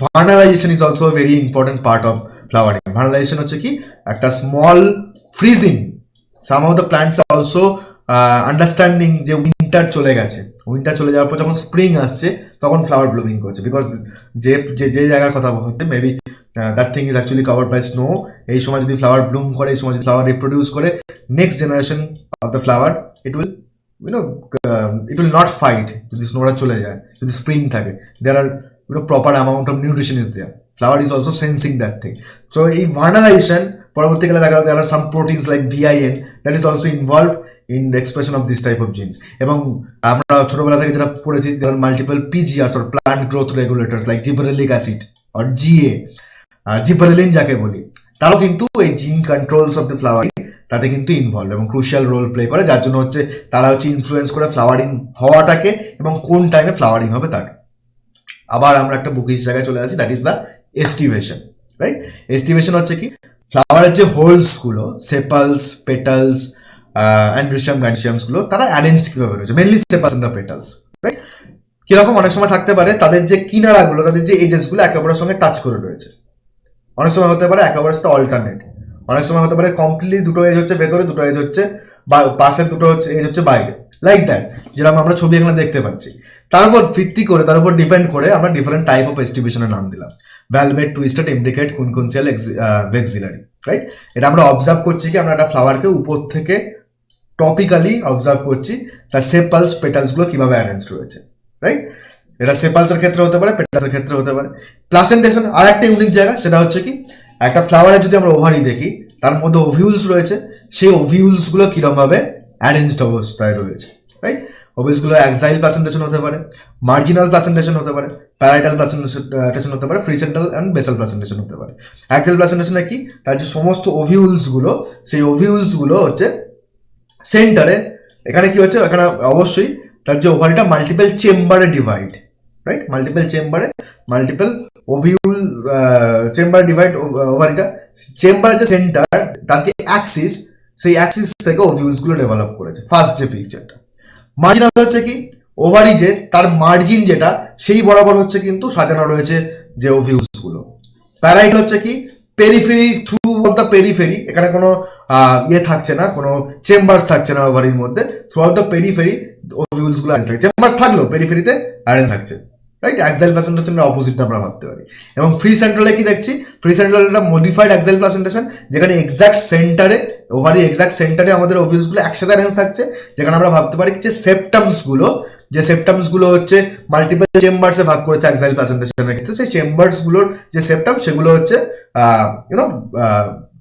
vernalization is also very important part of flowering. Vernalization হচ্ছে কি একটা small freezing, some of the plants also understanding যে উইন্টার চলে গেছে, উইন্টার চলে যাওয়ার পর যখন স্প্রিং আসছে তখন ফ্লাওয়ার ব্লুমিং করছে, বিকজ যে জায়গার কথা হচ্ছে maybe that thing is actually covered by snow. এই সময় যদি ফ্লাওয়ার ব্লুম করে, এই সময় যদি ফ্লাওয়ার রিপ্রোডিউস করে, next generation of the flower it will it will not fight যদি স্নোটা চলে যায়, যদি স্প্রিং থাকে, there are proper amount of nutrition is there. Flower is also sensing that thing. So এই vernalization পরবর্তীকালে দেখা there are some proteins like VIN that is also involved in the expression of this type of genes. এবং আমরা ছোটবেলা থেকে যেটা পড়েছি there are multiple PGRs or plant growth regulators like gibberellic acid or GA, gibberellin যাকে বলি, তারও কিন্তু এই জিন কন্ট্রোলস অফ দ্য ফ্লাওয়ারিং তাতে কিন্তু ইনভলভ এবং ক্রুশিয়াল রোল প্লে করে, যার জন্য হচ্ছে তারা হচ্ছে ইনফ্লুয়েন্স করে ফ্লাওয়ারিং হওয়াটাকে এবং কোন টাইমে ফ্লাওয়ারিং হবে তাকে। আবার আমরা একটা বুকিশ জায়গায় চলে আসি, that is the aestivation, right? Aestivation হচ্ছে কি ফ্লাওয়ারের যে হোলসগুলো, সেপালস, পেটালস, অ্যান্ড্রিশিয়াম, গ্যান্ডিশিয়ামসগুলো তারা অ্যারেঞ্জড কীভাবে রয়েছে, mainly sepals and the petals, right? কিরকম অনেক সময় থাকতে পারে তাদের যে কিনারাগুলো, তাদের যে এজেসগুলো একে অপরের সঙ্গে টাচ করে রয়েছে, অনেক সময় হতে পারে একেবারে সাথে অল্টারনেট, অনেক সময় হতে পারে কমপ্লিটলি দুটো এজ হচ্ছে ভেতরে, দুটো এজ হচ্ছে পাশের, দুটো হচ্ছে এজ হচ্ছে বাইরে, লাইক দ্যাট, যেরকম আমরা ছবি এখানে দেখতে পাচ্ছি। তার উপর ভিত্তি করে, তার উপর ডিপেন্ড করে আমরা ডিফারেন্ট টাইপ অফ এস্টিভেশনের নাম দিলাম, ভ্যালভেট, টুইস্টেড, ইমব্রিকেট, কুইনকুনসিয়াল, ভেক্সিলারি, রাইট? এটা আমরা অবজার্ভ করছি কি আমরা একটা ফ্লাওয়ারকে উপর থেকে টপিক্যালি অবজার্ভ করছি, তার সেপালস, পেটালসগুলো কিভাবে অ্যারেঞ্জ রয়েছে, রাইট? এটা সেপালসের ক্ষেত্রে হতে পারে, পেটালসের ক্ষেত্রে হতে পারে। প্লাসেন্টেশন আর একটা ইউনিক জায়গা, সেটা হচ্ছে কি একটা ফ্লাওয়ারে যদি আমরা ওভারি দেখি, তার মধ্যে ওভিউলস রয়েছে, সেই ওভিউলসগুলো কিরমভাবে অ্যারেঞ্জড অবস্থায় রয়েছে, রাইট? ওভিউলসগুলো অ্যাক্সাইল প্লাসেন্টেশন হতে পারে, মার্জিনাল প্লাসেন্টেশন হতে পারে, প্যারাইটাল প্লাসেন্টেশন হতে পারে, ফ্রিসেন্টাল অ্যান্ড বেসাল প্লাসেন্টেশন হতে পারে। অ্যাক্সাইল প্লাসেন্টেশনে কি তার যে সমস্ত ওভিউলসগুলো, সেই ওভিউলসগুলো হচ্ছে সেন্টারে, এখানে কি হচ্ছে, এখানে অবশ্যই তার যে ওভারিটা মাল্টিপল চেম্বারে ডিভাইড, রাইট? মাল্টিপল চেম্বারে, মাল্টিপল ওভিউল চেম্বার ডিভাইড, ওভারিটা চেম্বারের যে সেন্টার, তার যে অ্যাক্সিস, সেই অ্যাক্সিস থেকে ওভিউলসগুলো ডেভেলপ করেছে, ফার্স্ট যে পিকচারটা। মার্জিনাল হচ্ছে কি ওভারি যে তার মার্জিন যেটা, সেই বরাবর হচ্ছে কিন্তু সাজানো রয়েছে যে ওভিউলসগুলো। প্যারাইট হচ্ছে কি periphery, through out the periphery, এখানে কোনো ইয়ে থাকছে না, কোনো চেম্বার্স থাকছে না ওভারির মধ্যে, থ্রু আউট দ্য পেরিফেরি ওভিউলসগুলো অ্যারেঞ্জ থাকছে, চেম্বার্স থাকলেও পেরিফেরিতে অ্যারেঞ্জ থাকছে, রাইট? অ্যাক্সাইল প্লাসেন্টেশন অপোজিটটা আমরা ভাবতে পারি। এবং ফ্রি সেন্ট্রালে কি দেখছি, ফ্রি সেন্ট্রাল একটা মডিফাইড অ্যাক্সাইল প্লাসেন্টেশন, যেখানে এক্সাক্ট সেন্টারে, ওভারি এক্সাক্ট সেন্টারে আমাদের ওভিউলসগুলো একসাথে অ্যারেঞ্জ থাকছে, যেখানে আমরা ভাবতে পারি যে সেপ্টামসগুলো, যে সেপ্টামসগুলো হচ্ছে মাল্টিপল চেম্বার্সে ভাগ করেছে অ্যাক্সাইল প্লাসেন্টেশনের ক্ষেত্রে, সেই চেম্বার্সগুলোর যে সেপ্টাম সেগুলো হচ্ছে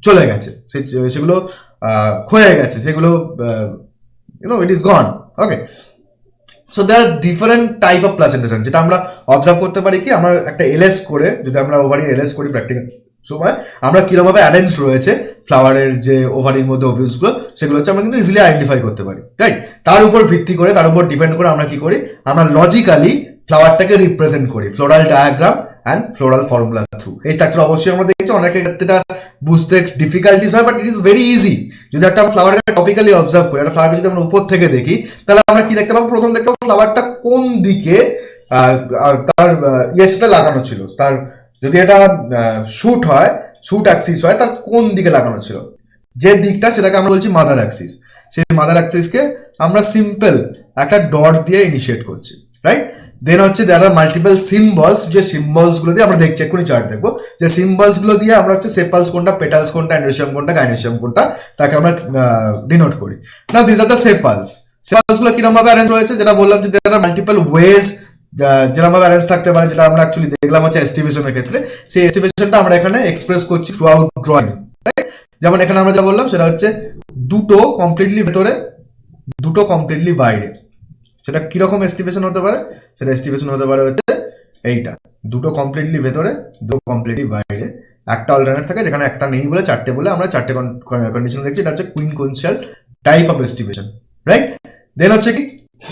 চলে গেছে, সেগুলো ক্ষয়ে গেছে, সেগুলো it is gone, okay? So there are different type of placentation, যেটা আমরা অবজার্ভ করতে পারি কি আমরা একটা এলএস করে, যদি আমরা ওভারি এলএস করি প্র্যাকটিক্যাল সময়, আমরা কিরকমভাবে অ্যারেঞ্জ রয়েছে ফ্লাওয়ারের যে ওভারির মধ্যে ওভিউলসগুলো, সেগুলো হচ্ছে আমরা কিন্তু ইজিলি আইডেন্টিফাই করতে পারি, রাইট? তার উপর ভিত্তি করে, তার উপর ডিপেন্ড করে আমরা কি করি, আমরা লজিক্যালি ফ্লাওয়ারটাকে রিপ্রেজেন্ট করি floral diagram and floral formula through. এই স্ট্রাকচার অবশ্যই আমরা দেখেছি, অনেকের ক্ষেত্রে এটা বুঝতে ডিফিকাল্টিস হয়, but it is very easy. যদি একটা ফ্লাওয়ারকে টপিক্যালি অবজার্ভ করি, একটা ফ্লাওয়ারকে যদি আমরা উপর থেকে দেখি, তাহলে আমরা কি দেখতে পাবো, প্রথম দেখতে পাবো ফ্লাওয়ারটা কোন দিকে তার ইয়ের সাথে লাগানো ছিল, তার যদি এটা শুট হয়, শুট অ্যাক্সিস হয়, তার কোন দিকে লাগানো ছিল, যে দিকটা সেটাকে আমরা বলছি মাদার অ্যাক্সিস। সেই মাদার অ্যাক্সিসকে আমরা সিম্পল একটা ডট দিয়ে ইনিশিয়েট করছি, রাইট? দেন হচ্ছে দেয়ার আর মাল্টিপল সিম্বলস, যে সিম্বলসগুলো দিয়ে আমরা দেখছি, এক্ষুনি চার্ট দেখবো, যে সিম্বলসগুলো দিয়ে আমরা হচ্ছে সেপালস কোনটা, পেটালস কোনটা, অ্যান্ড্রিশিয়াম কোনটা, গাইনোসিয়াম কোনটা, তাকে আমরা ডিনোট করি। নাও দিস আর দ্য সেপালস। সেপালসগুলো কিরকমভাবে অ্যারেঞ্জ রয়েছে, যেটা বললাম যে দেয়ার আর মাল্টিপল ওয়েজ, যেরকমভাবে অ্যারেঞ্জ থাকতে পারে, যেটা আমরা অ্যাকচুয়ালি দেখলাম হচ্ছে এস্টিভেশনের ক্ষেত্রে, সেই এস্টিভেশনটা আমরা এখানে এক্সপ্রেস করছি থ্রু আউট ড্রয়িং, রাইট? যেমন এখানে আমরা যা বললাম সেটা হচ্ছে দুটো কমপ্লিটলি ভেতরে, দুটো কমপ্লিটলি বাইরে। সেটা কিরকম এস্টিভেশন হতে পারে, সেটা এস্টিভেশন হতে পারে হচ্ছে এইটা, দুটো কমপ্লিটলি ভেতরে, দুটো কমপ্লিটলি বাইরে, একটা অল্টারনেট থাকে, যেখানে একটা নেই বলে চারটে বলে আমরা চারটে কন্ডিশন দেখছি। এটা হচ্ছে কুইনকুনশিয়াল টাইপ অফ এস্টিভেশন, রাইট? দেন হচ্ছে কি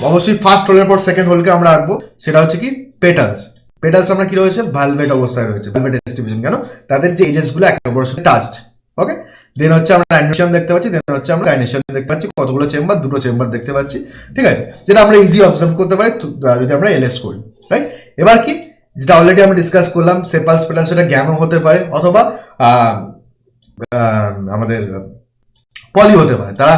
অবশ্যই ফার্স্ট হোলের পর সেকেন্ড হোলকে আমরা রাখবো, সেটা হচ্ছে কি পেটালস। পেটালস আমরা কি রয়েছে, ভ্যালভেট অবস্থায় রয়েছে, ভ্যালভেট এস্টিভেশন। কেন? তাদের যে এজেসগুলো একে অপরের সাথে টাচড, ওকে? দেন হচ্ছে আমরা অ্যান্ড্রিশিয়াম দেখতে পাচ্ছি, দেন হচ্ছে আমরা গাইনোসিয়াম দেখতে পাচ্ছি, কতগুলো চেম্বার, দুটো চেম্বার দেখতে পাচ্ছি, ঠিক আছে? যেটা আমরা ইজি অবজার্ভ করতে পারি যদি আমরা এলএস করি, রাইট? এবার কি যেটা অলরেডি আমরা ডিসকাস করলাম, সেপালস, পেটালস, সেটা গ্যামো হতে পারে, অথবা আমাদের পলি হতে পারে। তারা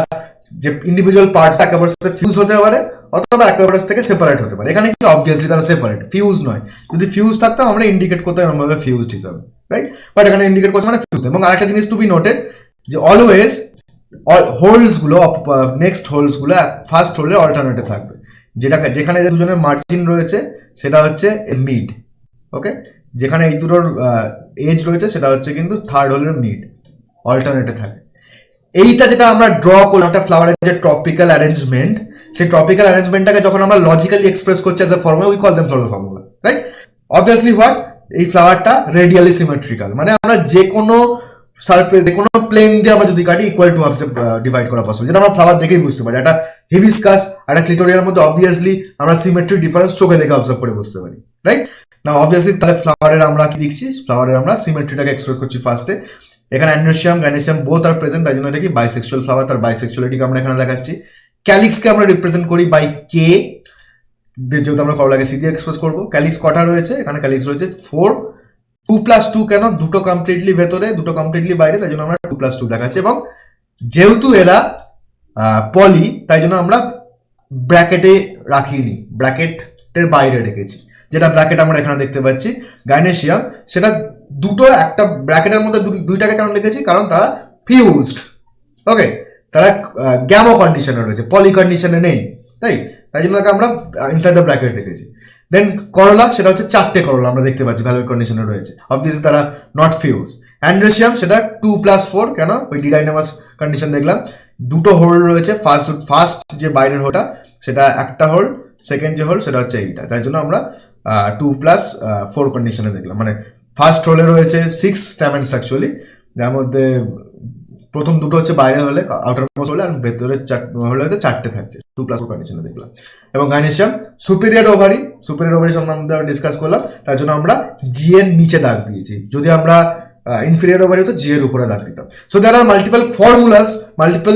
যে ইন্ডিভিজুয়াল পার্টস একেবারে সাথে ফিউজ হতে পারে, অথবা একেবারে থেকে সেপারেট হতে পারে। এখানে কি অবভিয়াসলি তারা সেপারেট, ফিউজ নয়। যদি ফিউজ থাকতাম আমরা ইন্ডিকেট করতাম এরকমভাবে ফিউজড হিসাবে, রাইট? বাট এখানে ইন্ডিকেট করছে মানে ফিউজ। এবং আরেকটা জিনিস টু বি নোটেড, যে অলওয়েজ হোলস গুলো নেক্সট হোলস গুলো ফার্স্ট হোলের অল্টারনেটে থাকবে, যেখানে দুজনের মার্জিন রয়েছে সেটা হচ্ছে মিড। ওকে, যেখানে এই দুটোর এজ রয়েছে সেটা হচ্ছে কিন্তু থার্ড হোলের মিড, অল্টারনেটে থাকে। এইটা যেটা আমরা ড্র করলাম একটা ফ্লাওয়ারের যে ট্রপিক্যাল অ্যারেঞ্জমেন্ট, সেই ট্রপিক্যাল অ্যারেঞ্জমেন্টটাকে যখন আমরা লজিক্যালি এক্সপ্রেস করছি as a formula, we call them floral formula, right? Obviously what, এই ফ্লাওয়ারটা রেডিয়ালি সিমেট্রিক্যাল, মানে আমরা যে কোনো সারফেস, যে কোনো প্লেন দিয়ে আমরা যদি কাটি ইকুয়াল টু হাফসে ডিভাইড করা পসিবল, যেটা আমরা ফ্লাওয়ার দেখেই বুঝতে পারি। একটা হিবিস্কাস আর একটা ক্লিটোরিয়ার মধ্যে অবভিয়াসলি আমরা সিমেট্রিক ডিফারেন্স চোখে দেখে অবজার্ভ করে বুঝতে পারি, রাইট? না অবভিয়াসলি তাহলে ফ্লাওয়ারের আমরা কি দেখছি, ফ্লাওয়ারের আমরা সিমেট্রিটাকে এক্সপ্রেস করছি ফার্স্টে। এখানে অ্যান্ড্রোসিয়াম গাইনেসিয়াম বোথ আর প্রেজেন্ট, তাই জন্য এটা কি বাইসেক্সুয়াল ফ্লাওয়ার, তার বাইসেক্সুয়ালিটিকে আমরা এখানে দেখাচ্ছি। ক্যালিক্সকে আমরা রিপ্রেজেন্ট করি বাই কে, যেহেতু আমরা করলাকে সি দিয়ে এক্সপ্রেস করবো। ক্যালিক্স কটা রয়েছে এখানে? ক্যালিক্স রয়েছে 4, 2+2 কেন? দুটো কমপ্লিটলি ভেতরে, দুটো কমপ্লিটলি বাইরে, তাই জন্য আমরা 2+2 দেখাচ্ছি। এবং যেহেতু এরা পলি, তাই জন্য আমরা ব্র্যাকেটে রাখিনি, ব্র্যাকেটের বাইরে রেখেছি। যেটা ব্র্যাকেট আমরা এখানে দেখতে পাচ্ছি গাইনেসিয়াম, সেটা দুটো একটা ব্র্যাকেটের মধ্যে দুইটাকে কেন রেখেছি? কারণ তারা ফিউজড। ওকে, তারা গ্যামো কন্ডিশনে রয়েছে, পলি কন্ডিশনে নেই, তাই জন্য তাকে আমরা ইনসাইড দ্য ব্র্যাকেট রেখেছি। দেন করলা, সেটা হচ্ছে 4টে করলা আমরা দেখতে পাচ্ছি ভ্যালুয়েড কন্ডিশনে রয়েছে, অবভিয়াসলি তারা নট ফিউজ। অ্যান্ড্রোসিয়াম সেটা 2+4 কেন? ওই ডিডাইনামাস কন্ডিশন দেখলাম, দুটো হোল রয়েছে, ফার্স্ট যে বাইরের হোলটা সেটা একটা হোল, সেকেন্ড যে হোল সেটা হচ্ছে এইটা, তাই জন্য আমরা 2+4 কন্ডিশনে দেখলাম। মানে ফার্স্ট হোলে রয়েছে 6 স্ট্যামেন্স অ্যাকচুয়ালি, যার মধ্যে প্রথম দুটো হচ্ছে বাইরে হলে আউটার মোস্ট হলে, আর ভেতরে হলে হয়তো 4টে থাকছে, 2+4 কন্ডিশনে দেখলাম। এবং গাইনেসিয়াম সুপিরিয়র ওভারি সম্বন্ধে ডিসকাস করলাম, তার জন্য আমরা জি এর নিচে দাগ দিয়েছি। যদি আমরা ইনফিরিয়র ওভারি হতো জি এর উপরে দাগ দিতাম। So there are multiple formulas, multiple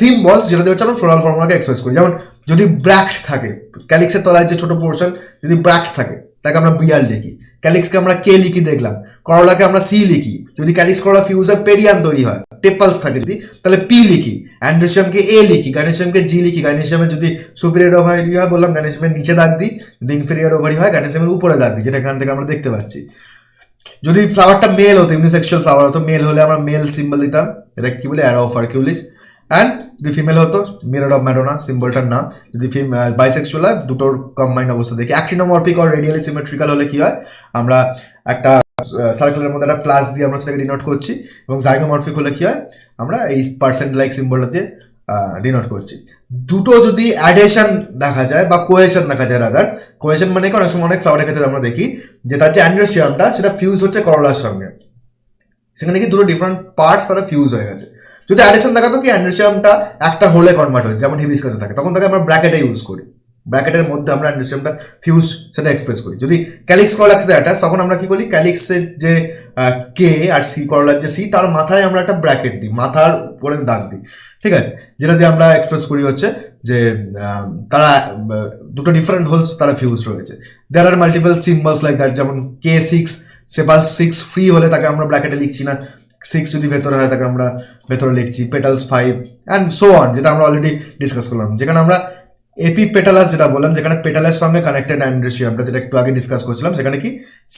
symbols, যেটা দিয়ে হচ্ছে আমরা ফ্লোরাল ফর্মুলাকে এক্সপ্রেস করি। যেমন যদি ব্র্যাক্ট থাকে, ক্যালিক্সের তলায় যে ছোট পোর্শন, যদি ব্র্যাক্ট থাকে তাকে আমরা বিআর লিখি, ক্যালিক্সকে আমরা কে লিখি দেখলাম, করলাকে আমরা সি লিখি। যদি ক্যালিক্স করলা ফিউজার পেরিয়ান তৈরি হয়, পেপালস থাকে যদি, তাহলে পি লিখি। অ্যান্ড্রোসিয়ামকে এ লিখি, গাইনেসিয়ামকে জি লিখি। গাইনেসিয়ামের যদি সুপিরিয়র ওভারি হয় বললাম গাইনেসিয়ামের নিচে দাগ দিই, যদি ইনফেরিয়র ওভারি হয় গাইনেসিয়ামের উপরে দাগ দিই, যেটা এখান থেকে আমরা দেখতে পাচ্ছি। যদি ফ্লাওয়ারটা মেল হতো, ইউনিসেক্সুয়াল ফ্লাওয়ার হতো, মেল হলে আমরা মেল সিম্বল দিতাম, এটা কি বলে, অ্যারো অফ হারকিউলিস। অ্যান্ড যদি ফিমেল হতো মিরর অফ ম্যাডোনা, সিম্বলটার নাম। যদি বাইসেক্সুয়াল হয়, দুটোর কম্বাইন্ড অবস্থা দেখি। অ্যাক্টিনোমরফিক আর রেডিয়ালি সিমেট্রিক্যাল হলে কি হয়, আমরা একটা সার্কেলের মধ্যে একটা প্লাস দিয়ে আমরা সেটাকে ডিনোট করছি। এবং জাইগোমরফিক হলে কি হয়, আমরা এই পার্সেন্ট লাইক সিম্বলটা দিয়ে ডিনোট করছি। দুটো যদি অ্যাডেশন দেখা যায় বা কোয়েশন দেখা যায়, রাদার কোয়েশন মানে অনেক সময় অনেক ফ্লাওয়ারের ক্ষেত্রে আমরা দেখি যে তার যে অ্যান্ড্রোসিয়ামটা সেটা ফিউজ হচ্ছে করলার সঙ্গে, সেখানে কি দুটো ডিফারেন্ট পার্টস তারা ফিউজ হয়ে গেছে। যদি অ্যাডিশন দেখাতো কি অ্যান্ড্রোসিয়ামটা একটা হোলে কনভার্ট হয়েছে, যেমন হিবিস্কাসে থাকে, তখন তাকে আমরা ব্র্যাকেটে ইউজ করি, ব্র্যাকেটের মধ্যে আমরা অ্যান্ড্রোসিয়ামটা ফিউজ সেটা এক্সপ্রেস করি। যদি ক্যালিক্স করলার সাথে অ্যাটাচ, তখন আমরা কি করি, ক্যালিক্সের যে কে আর সি, করলার যে সি, তার মাথায় আমরা একটা ব্র্যাকেট দিই, মাথার উপরে দাগ দিই, ঠিক আছে, যেটা দিয়ে আমরা এক্সপ্রেস করি হচ্ছে যে তারা দুটো ডিফারেন্ট হোলস তারা ফিউজ রয়েছে। দেয়ার are multiple symbols like that, যেমন K6 সে বা 6 ফ্রি হলে তাকে আমরা ব্র্যাকেটে লিখছি না, 6 যদি ভেতরে হয় তাকে আমরা ভেতরে লিখছি। পেটালস 5 অ্যান্ড সো অন, যেটা আমরা অলরেডি ডিসকাস করলাম। যেখানে আমরা এপি পেটালাস যেটা বললাম, যেখানে পেটালের সঙ্গে কানেক্টেড অ্যান্ড্রোসিয়ামটা, যেটা একটু আগে ডিসকাস করছিলাম, সেখানে কি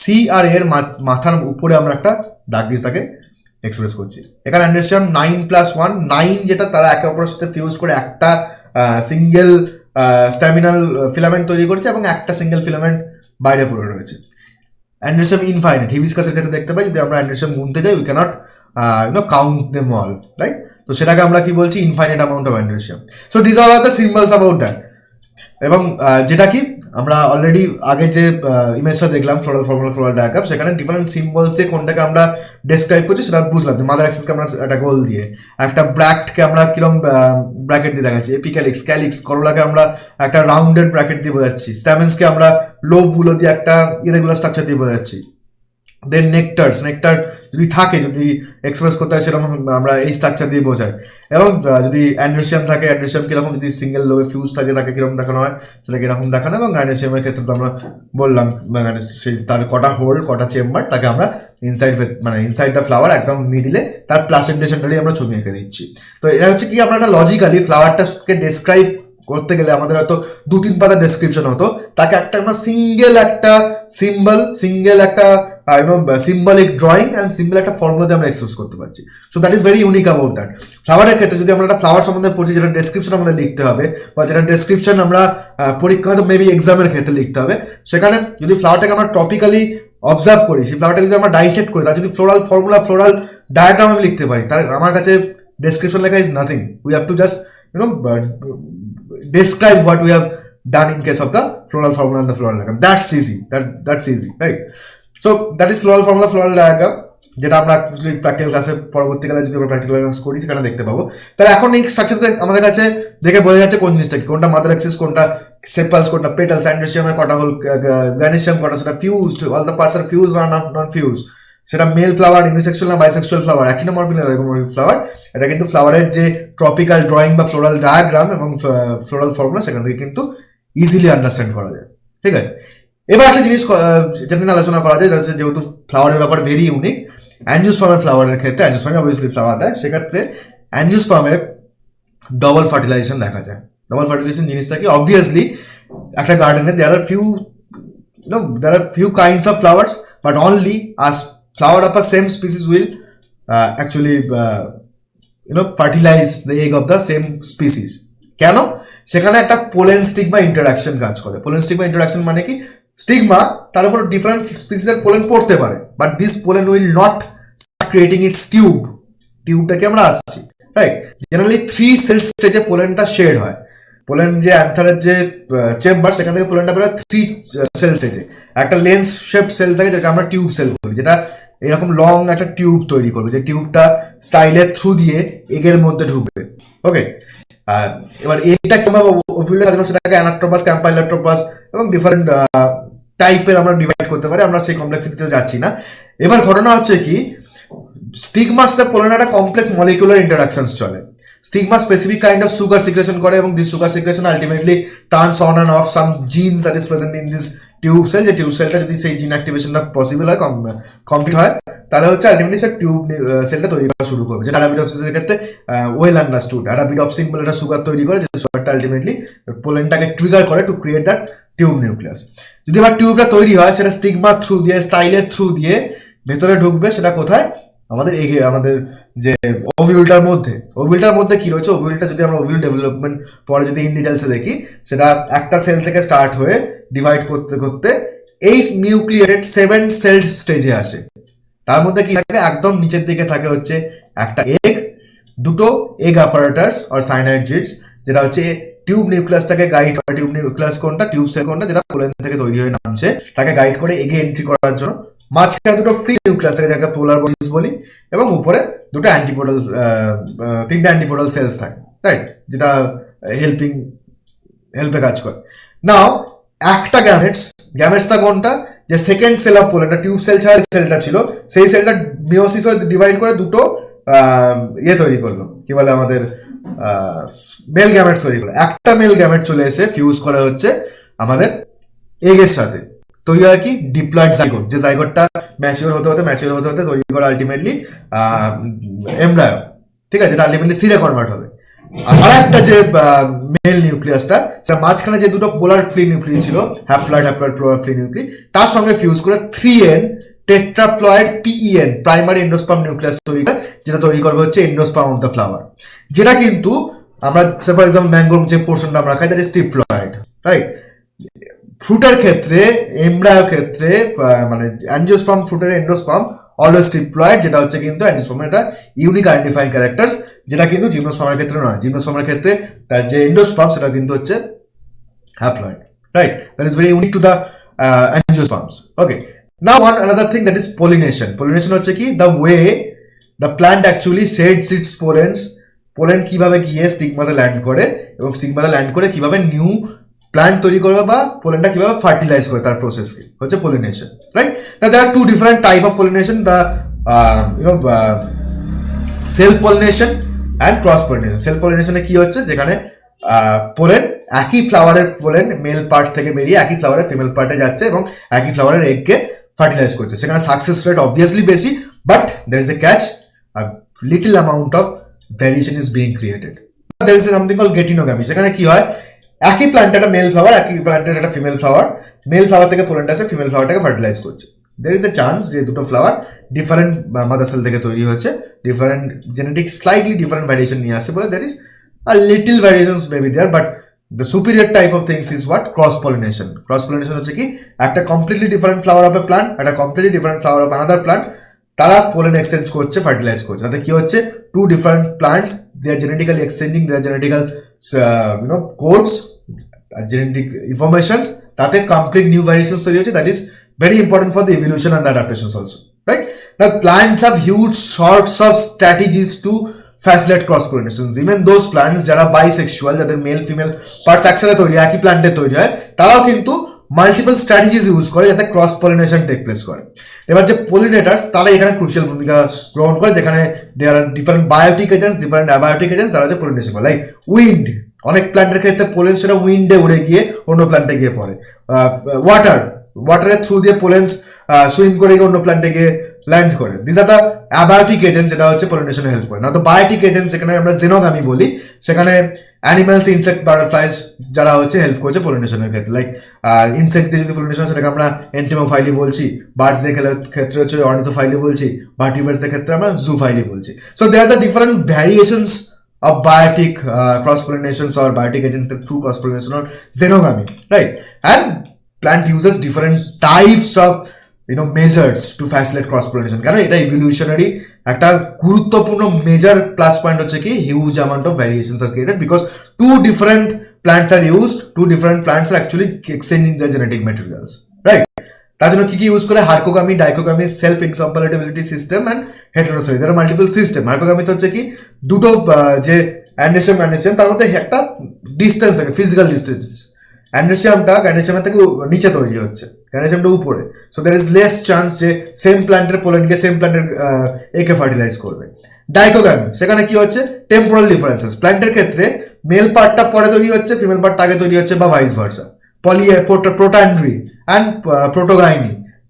সি আর এর মাথার উপরে আমরা একটা দাগ দিয়ে তাকে এক্সপ্রেস করছি। এখানে অ্যান্ড্রোসিয়াম 9+1, 9 যেটা তারা একে অপরের সাথে ফিউজ করে একটা সিঙ্গেল স্ট্যামিনাল ফিলামেন্ট তৈরি করছে, এবং একটা সিঙ্গেল ফিলামেন্ট বাইরে পড়ে রয়েছে। অ্যান্ড্রোসিয়াম ইনফাইনাইট, হিবিস্কাসের ক্ষেত্রে দেখতে পাই, যদি আমরা অ্যান্ড্রোসিয়াম গুনতে যাই we cannot count them all, right? তো সেটাকে আমরা কি বলছি, infinite amount of androecium. So this are the symbols about that. এবং যেটা কি আমরা অলরেডি আগে যে ইমেজটা দেখলাম ফ্লোরাল ডায়াগ্রাম, সেখানে ডিফারেন্ট সিম্বলস দিয়ে কোনটাকে আমরা ডেসক্রাইব করছি সেটা বুঝলাম। মাদার অ্যাক্সিসকে আমরা একটা গোল দিয়ে, একটা ব্র্যাকেটকে আমরা কিরম ব্র্যাকেট দিয়ে দেখাচ্ছি, এপিক্যালিক্স ক্যালিক্স করলাকে আমরা একটা রাউন্ডেড ব্র্যাকেট দিয়ে বোঝাচ্ছি, স্ট্যামেন্সকে আমরা লোবগুলো দিয়ে একটা ইরেগুলার স্ট্রাকচার দিয়ে বোঝাচ্ছি। দেন নেকটার যদি থাকে, যদি এক্সপ্রেস করতে হয় সেরকম আমরা এই স্ট্রাকচার দিয়ে বোঝাই। এবং যদি অ্যান্ড্রোসিয়াম থাকে, অ্যান্ড্রোসিয়াম কিরকম, যদি সিঙ্গেল লোবে ফিউজ থাকে তাকে কিরকম দেখানো হয় সেটাকে এরকম দেখানো। এবং গাইনেসিয়ামের ক্ষেত্রে তো আমরা বললাম সেই তার কটা হোল, কটা চেম্বার, তাকে আমরা ইনসাইড দ্য ফ্লাওয়ার একদম মিডিলে তার প্লাসেন্টেশনটারই আমরা ছবি এঁকে দিচ্ছি। তো এটা হচ্ছে কি, আমরা একটা লজিক্যালি ফ্লাওয়ারটাকে ডেসক্রাইব করতে গেলে আমাদের হয়তো 2-3 পাতা ডেসক্রিপশন হতো, তাকে একটা আমরা সিঙ্গেল একটা সিম্বল, সিঙ্গেল একটা সিম্বলিক ড্রয়িং অ্যান্ড সিম্বল একটা ফর্মুলাতে আমরা এক্সপ্রেস করতে পারছি। So that is very unique about that. ফ্লাওয়ারের ক্ষেত্রে যদি আমরা একটা ফ্লাওয়ার সম্বন্ধে পড়ছি, যেটা ডেসক্রিপশন আমাদের লিখতে হবে, বা যেটা ডেসক্রিপশন আমরা পরীক্ষা হয়তো মেবি এক্সামের ক্ষেত্রে লিখতে হবে, সেখানে যদি ফ্লাওয়ারটাকে আমরা টপিক্যালি অবজার্ভ করি, সেই ফ্লাওয়ারটাকে যদি আমরা ডাইসেক্ট করি, তার যদি ফ্লোরাল ফর্মুলা, ফ্লোরাল ডায়াগ্রাম আমি লিখতে পারি, তার আমার কাছে ডেসক্রিপশন লেখা is nothing. We have to just describe what we have done in case of the floral formula and the floral diagram. That's easy. That's easy, right? So that is floral formula, floral diagram, যেটা আমরা actually practical ক্লাসে পরবর্তীকালে যদি আমরা practical class করি সেখানে দেখতে পাবো। তাহলে এখন এই স্ট্রাকচারতে আমাদের কাছে দেখে বোঝা যাচ্ছে কোন জিনিসটা কি, কোনটা মাদার অ্যাক্সিস, কোনটা সেপালস, কোনটা পেটালস, অ্যান্ড্রোসিয়ামের কটা হোল, গ্যানিশিয়াম কটা, সেটা fused, all the parts are fused আর নন ফিউজড, সেটা মেল ফ্লাওয়ার, ইউনিসেক্সুয়াল না বাইসেক্সুয়াল ফ্লাওয়ার, একই না মরফিন ফ্লাওয়ার। এটা কিন্তু ফ্লাওয়ারের যে ট্রপিক্যাল ড্রয়িং বা ফ্লোরাল ডায়াগ্রাম এবং ফ্লোরাল ফর্মুলা সেখান থেকে কিন্তু ইজিলি আন্ডারস্ট্যান্ড করা যায়। ঠিক আছে, এবার একটা জিনিস যেটা নিয়ে আলোচনা করা যায়, যেহেতু ফ্লাওয়ারের ব্যাপার ভেরি ইউনিক, অ্যাঞ্জিওস্পার্মের ফ্লাওয়ারের ক্ষেত্রে, অ্যাঞ্জিওস্পার্মে অবভিয়াসলি ফ্লাওয়ার দেয়, সেক্ষেত্রে অ্যাঞ্জিওস্পার্মের ডবল ফার্টিলাইজেশন দেখা যায়। ডবল ফার্টিলাইজেশন জিনিসটা কি, অবভিয়াসলি একটা গার্ডেনে there are few kinds of flowers, but only as flower of a same species will actually fertilize the egg of the same species. কেন? সেখানে একটা পোলেন স্টিগমা ইন্টারাকশন কাজ করে। পোলেন স্টিগমা ইন্টারাকশন মানে কি, স্টিগমা তার উপর ডিফারেন্ট স্পিসিসের পোলেন পড়তে পারে, but this pollen will not creating its tube. টিউবটাকে আমরা আসছি, রাইট? জেনারেলি 3 সেল স্টেজে পোলেনটা শেড হয়। পোলেন যে অ্যান্থারের যে চেম্বার, সেখান থেকে পোলেনটা বেরোয় 3 সেল স্টেজে। একটা লেন্স শেপ সেল থাকে যেটা আমরা টিউব সেল বলি, যেটা এরকম লং একটা টিউব তৈরি করবে, যে টিউবটা স্টাইলের থ্রু দিয়ে এগের মধ্যে ঢুকবে। ওকে, এবার এটা কিভাবে ওভিউলে সাজানো, সেটাকে অ্যানাট্রোপাস, ক্যাম্পাইলোট্রোপাস এবং ডিফারেন্ট টাইপের আমরা ডিভাইড করতে পারি, আমরা সেই কমপ্লেক্সিটিতে যাচ্ছি না। এবার ঘটনা হচ্ছে কি, স্টিগমার সাথে পোলেনের একটা কমপ্লেক্স মলিকুলার ইন্টারাকশনস চলে। Stigma specific kind of sugar secretion করে, এবং this sugar secretion ultimately turns on and off some genes that is present in this tube cell. যে টিউব সেলটা যদি সেই জিন অ্যাক্টিভেশনটা পসিবল হয়, কমপ্লিট হয়, তাহলে হচ্ছে আলটিমেটলি সে টিউব সেলটা তৈরি করা শুরু করবে। যেটা অ্যারাবিডপসিসের ক্ষেত্রে ওয়েল আন্ডারস্টুড। অ্যারাবিডপসিন বলে একটা সুগার তৈরি করে, যে সুগারটা আলটিমেটলি পোলেনটাকে ট্রিগার করে to create that tube nucleus. যদি আবার টিউবটা তৈরি হয়, সেটা স্টিগমা থ্রু দিয়ে, স্টাইলের থ্রু দিয়ে ভেতরে ঢুকবে। সেটা কোথায়? আমাদের যে ওভিউলটার মধ্যে। ওভিউলটার মধ্যে কি রয়েছে, ওভিউলটা যদি আমরা ওভিউল ডেভেলপমেন্ট পরে যদি ইন ডিটেলসে দেখি, সেটা একটা সেল থেকে স্টার্ট হয়ে ডিভাইড করতে করতে 8 নিউক্লিয়েটেড 7 সেলড স্টেজে আসে। তার মধ্যে কি থাকে, একদম নিচের দিকে থাকে হচ্ছে একটা এগ, দুটো এগ অ্যাপারেটাস আর সাইনাইডজিডস, যেটা হচ্ছে টিউব নিউক্লিয়াসটাকে গাইড করে। টিউব নিউক্লিয়াস কোনটা, টিউব সেল কোনটা, যেটা পোলেন থেকে তৈরি হয়ে নামছে, তাকে গাইড করে এগে এন্ট্রি করার জন্য। মাঝখানে দুটো ফ্রি নিউক্লিয়াস থাকে, যাকে পোলার বডিজ বলি, এবং উপরে দুটো অ্যান্টিপোডাল, 3টে অ্যান্টিপোডাল সেলস থাকে, রাইট, যেটা হেল্পে কাজ করে। নাও একটা গ্যামেটসটা কোনটা, যে সেকেন্ড সেল অফ পোলেনটা, টিউব সেল ছাড়া সেলটা ছিল, সেই সেলটা মিওসিস হয়ে ডিভাইড করে দুটো তৈরি করলো, কি বলে আমাদের মেল গ্যামেটস তৈরি করলো। একটা মেল গ্যামেট চলে এসে ফিউজ করে হচ্ছে আমাদের এগের সাথে, তৈরি হয় কি, ডিপ্লয়েড জাইগোট। যে জাইগোটটা ম্যাচিওর হতে হতে তৈরি করে আলটিমেটলি এমব্রায়ো, ঠিক আছে, যেটা আলটিমেটলি সিডে কনভার্ট হবে। আর একটা যে মেল নিউক্লিয়াসটা, সেটা মাঝখানে যে দুটো পোলার ফ্রি নিউক্লিয়াস ছিল, হ্যাপ্লয়েড পোলার ফ্রি নিউক্লিয়াস, তার সঙ্গে ফিউজ করে 3N টেট্রাপ্লয়েড PEN primary endosperm nucleus তৈরি করে, যেটা তৈরি করবে হচ্ছে এন্ডোস্পার্ম অফ দ্য ফ্লাওয়ার। যেটা কিন্তু আমরা ফর এক্সাম্পল ম্যাঙ্গোর যে পোর্শনটা আমরা খাই, দ্যাট ইজ ট্রিপ্লয়েড, রাইট। ফ্রুটের ক্ষেত্রে, এমব্রায়োর ক্ষেত্রে, মানে অ্যাঞ্জিওস্পার্ম, ফ্রুটের এন্ডোস্পার্ম অলওয়েজ ট্রিপ্লয়েড, যেটা হচ্ছে কিন্তু অ্যাঞ্জিওস্পার্মের একটা ইউনিক আইডেন্টিফাইং ক্যারেক্টার্স, যেটা কিন্তু জিমনোস্পার্মের ক্ষেত্রে নয়। জিমনোস্পার্মের ক্ষেত্রে তার যে এন্ডোস্পার্ম, সেটা কিন্তু হচ্ছে haploid, right. That is very unique to the angiosperms. Okay, now another thing, that is pollination. Pollination হচ্ছে কি, the way the plant actually sheds its pollens, pollen কিভাবে গিয়ে স্টিগমাতে ল্যান্ড করে, এবং স্টিগমাতে ল্যান্ড করে কিভাবে নিউ প্ল্যান্ট তৈরি করবে, বা পোলেনটা কিভাবে ফার্টিলাইজ করে, তার প্রসেসকে হচ্ছে পলিনেশন, রাইট। না, there are 2 different type of pollination, the self pollination and cross pollination. Self পলিনেশনে কি হচ্ছে, যেখানে পোলেন, একই ফ্লাওয়ারের পোলেন মেল পার্ট থেকে বেরিয়ে একই ফ্লাওয়ারের ফিমেল পার্টে যাচ্ছে এবং একই ফ্লাওয়ারের এগকে ফার্টিলাইজ করছে। সেখানে সাকসেস রেট অবভিয়াসলি বেশি, but there is a catch, a little amount of variation is being created. There is something called getinogamy. সেখানে কি হয়, একই প্ল্যান্টের একটা মেল ফ্লাওয়ার, একই প্ল্যান্টের একটা ফিমেল ফ্লাওয়ার, মেল ফ্লাওয়ার থেকে পোলেনটা আসে, ফিমেল ফ্লাওয়ারটাকে ফার্টিলাইজ করছে। there is a chance যে দুটো ফ্লাওয়ার ডিফারেন্ট মাদার সেল থেকে তৈরি হয়েছে, different genetic slightly different variation নিয়ে আসছে বলে there is a little variations may be there, but the superior type of things is what? Cross pollination. Cross pollination হচ্ছে কি একটা completely different flower of a plant, একটা completely different flower of another plant, তারা pollen exchange করছে, fertilize করছে। তাতে কি হচ্ছে, two different plants they are genetically exchanging their genetical codes, genetic informations, তাতে complete new variations তৈরি হচ্ছে। That is very important for the evolution and the adaptations also, right? Now plants have huge sorts of strategies to facilitate cross pollination. Even those plants যারা bisexual, যাদের male female parts একসাথে তৈরি হয়, একই প্ল্যান্টে তৈরি হয়, তারাও কিন্তু মাল্টিপল স্ট্র্যাটেজিজ ইউজ করে যাতে ক্রস পলিনেশন টেক প্লেস করে। এবার যে পলিনেটার্স তারা এখানে ক্রুশিয়াল ভূমিকা গ্রহণ করে, যেখানে there are different biotic agents, different abiotic agents যারা যে পলিনেশন করে। লাইক উইন্ড, অনেক প্ল্যান্টের ক্ষেত্রে পোলেন সেটা উইন্ডে উড়ে গিয়ে অন্য প্ল্যান্টে গিয়ে পড়ে। ওয়াটারের থ্রু দিয়ে পোলেন্স সুইম করে গিয়ে অন্য প্ল্যান্টে গিয়ে ল্যান্ড করে। This are the abiotic agents যেটা হচ্ছে পলিনেশনে হেল্প করে। না তো বায়োটিক এজেন্টস যেখানে আমরা জেনোগামি বলি, সেখানে অ্যানিমালস, ইনসেক্ট, বাটারফ্লাইজ যারা হচ্ছে হেল্প করছে পলিনেশনের ক্ষেত্রে। লাইক ইনসেক্ট দিয়ে যদি পলিনেশন সেটাকে আমরা এন্টিমোফাইলি বলছি, বার্ডসদের ক্ষেত্রে হচ্ছে অর্নিথোফাইলি বলছি, ভার্টিব্রেটসদের ক্ষেত্রে আমরা জুফাইলি বলছি। So there the different variations of biotic cross pollinations or biotic agent through cross pollination or xenogamy, right? And plant uses different types of measures to facilitate cross pollination. কারণ এটা evolutionary একটা গুরুত্বপূর্ণ major plus point হচ্ছে কি huge amount of variations R created because two different plants are used, two different plants are actually exchanging their genetic materials, right? তার জন্য কি কি ইউজ করে, হার্কোগামি, ডাইকোগামি, সেলফ ইনকম্প্যাটিবিলিটি সিস্টেম এন্ড হেটেরোসেক্স। এর মাল্টিপল সিস্টেম। হার্কোগামিতে হচ্ছে কি দুটো যে অ্যান্ডেসিয়াম তার মধ্যে একটা ডিস্টেন্স থাকে, ফিজিক্যাল ডিস্টেন্স। গ্যানেসিয়ামের থেকে নিচে তৈরি হচ্ছে, গ্যানেসিয়ামটা উপরে। So there is less chance যে সেম প্ল্যান্টের পোলেনকে সেম প্ল্যান্টের একে ফার্টিলাইজ করবে। ডাইকোগামি, সেখানে কি হচ্ছে, টেম্পোরাল ডিফারেন্সেস। প্ল্যান্টের ক্ষেত্রে মেল পার্টটা পরে তৈরি হচ্ছে, ফিমেল পার্টটা আগে তৈরি হচ্ছে, বা ভাইস ভার্সা। প্রোটান্ড্রি অ্যান্ড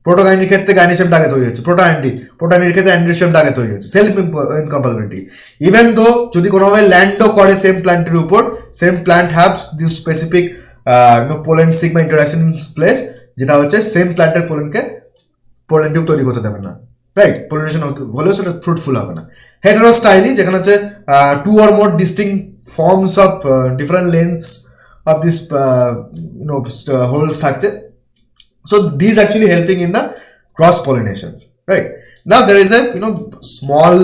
প্রোটোগাইনির ক্ষেত্রে গাইনেসিয়ামটা আগে তৈরি হচ্ছে, প্রোটান্ড্রির ক্ষেত্রে অ্যান্ড্রেসিয়ামটা আগে তৈরি হচ্ছে। সেলফ ইনকম্প্যাটিবিলিটি, ইভেন দো যদি কোনোভাবে ল্যান্ডও করে সেম প্ল্যান্টের উপর, same plant haves this specific pollen sigma interaction in place, যেটা হচ্ছে সেম প্ল্যান্টের পোলেন টিউব তৈরি করতে দেবে না, রাইট? পলিনেশন হলেও সেটা ফ্রুটফুল হবে না। হেটেরোস্টাইলি, যেখানে হচ্ছে two or more distinct forms of different lengths of this holes থাকছে। So these actually helping in the cross pollinations, right? Now there is a small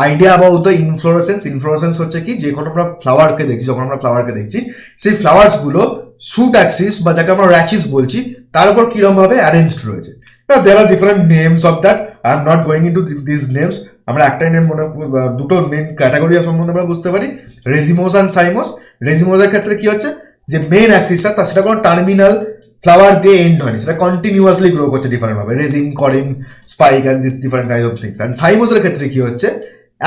idea about the inflorescence হচ্ছে কি, যখন আমরা ফ্লাওয়ারকে দেখছি সেই ফ্লাওয়ার্স গুলো শুট অ্যাক্সিস বা যাকে আমরা র্যাচিস বলছি তার উপর কিরকম ভাবে অ্যারেঞ্জড রয়েছে। Now there are different names of that. I am not going into these names. আমরা একটাই নেম দুটো মেন ক্যাটাগরি সম্বন্ধে আমরা বুঝতে পারি, রেজিমোস অ্যান্ড সাইমোস। রেজিমোসের ক্ষেত্রে কি হচ্ছে, যে মেন অ্যাক্সিসটা সেটা কোনো টার্মিনাল ফ্লাওয়ার দিয়ে এন্ড হয়নি, সেটা কন্টিনিউয়াসলি গ্রো করছে ডিফারেন্ট ভাবে, raceme, corymb, spike and this different kind of things. And সাইমোসের ক্ষেত্রে কি হচ্ছে,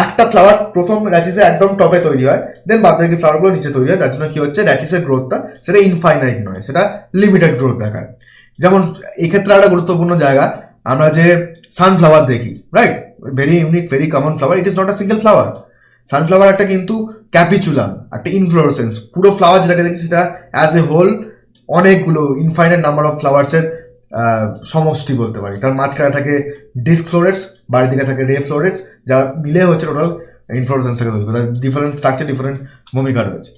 একটা ফ্লাওয়ার প্রথম র্যাচিসে একদম টপে তৈরি হয়, দেন বাদ বাকি ফ্লাওয়ারগুলো নিচে তৈরি হয়। তার জন্য কি হচ্ছে, র্যাচিসের গ্রোথটা সেটা ইনফাইনাইট নয়, সেটা লিমিটেড গ্রোথ দেখায়। যেমন এই ক্ষেত্রে একটা গুরুত্বপূর্ণ জায়গা, আমরা যে সানফ্লাওয়ার দেখি, right, very unique, very common flower, it is not a single flower. Sunflower একটা কিন্তু ক্যাপিচুলাম, একটা ইনফ্লোরেসেন্স। পুরো ফ্লাওয়ার যেটাকে দেখি সেটা অ্যাজ এ হোল অনেকগুলো ইনফাইনাইট নাম্বার অফ ফ্লাওয়ার্সের সমষ্টি বলতে পারি। তার মাঝখানে থাকে ডিস্ক ফ্লোরেটস, বাড়ির দিকে থাকে রে ফ্লোরেটস, যা মিলে হচ্ছে টোটাল ইনফ্লোরেসেন্সটাকে তৈরি করে। ডিফারেন্ট স্ট্রাকচার, ডিফারেন্ট ভূমিকা রয়েছে।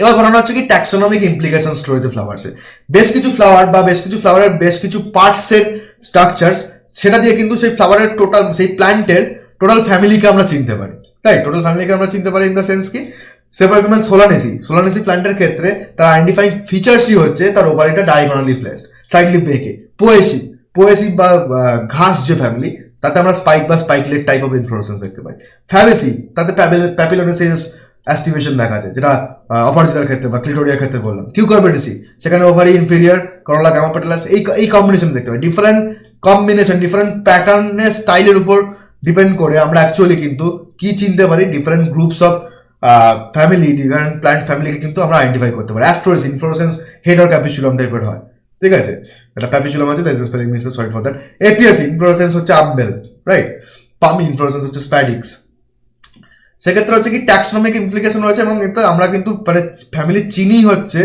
এবার ঘটনা হচ্ছে কি ট্যাক্সোনমিক ইমপ্লিকেশনস রয়েছে ফ্লাওয়ার্সে। বেশ কিছু ফ্লাওয়ার বা বেশ কিছু ফ্লাওয়ারের বেশ কিছু পার্টসের স্ট্রাকচার্স, সেটা দিয়ে কিন্তু সেই ফ্লাওয়ারের টোটাল, সেই প্ল্যান্টের টোটাল ফ্যামিলিকে আমরা চিনতে পারি, রাইট? টোটাল ফ্যামিলিকে আমরা চিনতে পারি ইন দ্য সেন্স কি, সে ফর এক্সাম্পল সোলানেসি প্ল্যান্টের ক্ষেত্রে তার আইডেন্টিফাইং ফিচার্সই হচ্ছে তার ওভারিটা ডায়াগোনালি প্লেসড, স্লাইটলি বেঁকে। পোয়েসি বা ঘাস যে ফ্যামিলি, তাতে আমরা স্পাইক বা স্পাইকলেট টাইপ অফ ইনফ্লোরেসেন্স দেখতে পাই। ফ্যাবেসি, তাতে প্যাপিলোনেসিয়াস অ্যাস্টিভেশন দেখা যায়, যেটা অপরজিতার ক্ষেত্রে বা ক্লিটোরিয়ার ক্ষেত্রে বললাম। কিউকারবেটেসি, সেখানে ওভারি ইনফেরিয়ার, করোলা, গামা পেটালাস, এই কম্বিনেশন দেখতে পাই। ডিফারেন্ট কম্বিনেশন, ডিফারেন্ট প্যাটার্নের স্টাইলের উপর ডিপেন্ড করে আমরা অ্যাকচুয়ালি কিন্তু কি চিনতে পারি, different groups of family, different plant ফ্যামিলিকে কিন্তু আমরা আইডেন্টিফাই করতে পারি। অ্যাস্ট্রোস, ইনফ্লোরেসেন্স হেড অর ক্যাপিচুলাম টাইপের হয়, ঠিক আছে? এটা ক্যাপিচুলাম আছে, that is spelling mistake, sorry for that. এপিএসি, ইনফ্লোরেসেন্স হচ্ছে আম্বেল, রাইট? পামি, ইনফ্লোরেসেন্স হচ্ছে স্প্যাডিক্স। সেক্ষেত্রে হচ্ছে কি ট্যাক্সোনমিক ইমপ্লিকেশন রয়েছে, এবং আমরা কিন্তু মানে ফ্যামিলি চিনি হচ্ছে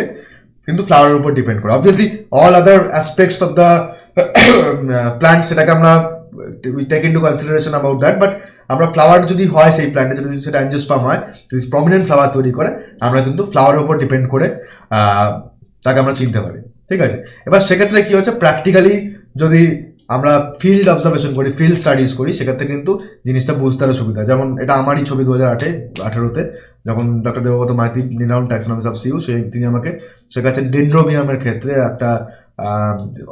কিন্তু ফ্লাওয়ারের উপর ডিপেন্ড করে। Obviously all other aspects of the plant, সেটাকে আমরা we take into consideration about that. But আমরা ফ্লাওয়ার যদি হয় সেই প্ল্যান্টে, যদি সেটা অ্যাঞ্জিওস্পার্ম হয়, যদি প্রমিনেন্ট ফ্লাওয়ার তৈরি করে, আমরা কিন্তু ফ্লাওয়ারের উপর ডিপেন্ড করে তাকে আমরা চিনতে পারি। ঠিক আছে, এবার সেক্ষেত্রে কি হচ্ছে, প্র্যাকটিক্যালি যদি আমরা ফিল্ড অবজারভেশন করি, ফিল্ড স্টাডিজ করি, সেক্ষেত্রে কিন্তু জিনিসটা বুঝতে আরও সুবিধা। যেমন এটা আমারই ছবি 2018 যখন doctor Debabrata Maiti, renowned taxonomist of CU, তিনি আমাকে শেখাচ্ছেন ডেন্ড্রোবিয়ামের ক্ষেত্রে একটা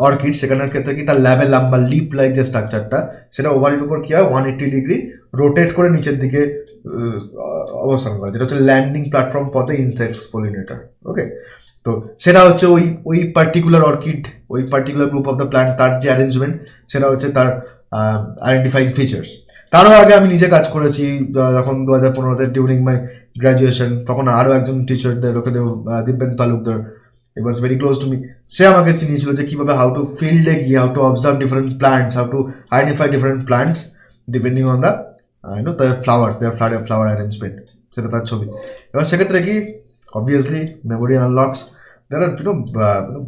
অর্কিড, সেখানের ক্ষেত্রে কি তার ল্যাবে লাম্বা লিপ লাইক যে স্ট্রাকচারটা, সেটা ওভারের উপর কি হয় 180 ডিগ্রি রোটেট করে নিচের দিকে অবস্থান করে, যেটা হচ্ছে landing platform for the insects pollinator. Okay, তো সেটা হচ্ছে ওই পার্টিকুলার অর্কিড, ওই particular group of the plant, তার যে অ্যারেঞ্জমেন্ট, সেটা হচ্ছে তার আইডেন্টিফাইং ফিচার্স। তারও আগে আমি নিজে কাজ করেছি, যখন 2015-তে ডিউরিং মাই গ্র্যাজুয়েশন, তখন আরও একজন টিচারদের, ওখানে Dibyen Talukdar, it was very close to me. সে আমাকে চিনিয়েছিল যে কীভাবে হাউ টু ফিল্ডে গিয়ে, how to observe different plants, how to identify different plants depending on the তার ফ্লাওয়ার্স, দেয়ার ফ্লাওয়ার অ্যারেঞ্জমেন্ট, সেটা তার ছবি। এবার সেক্ষেত্রে কি obviously memory unlocks, there are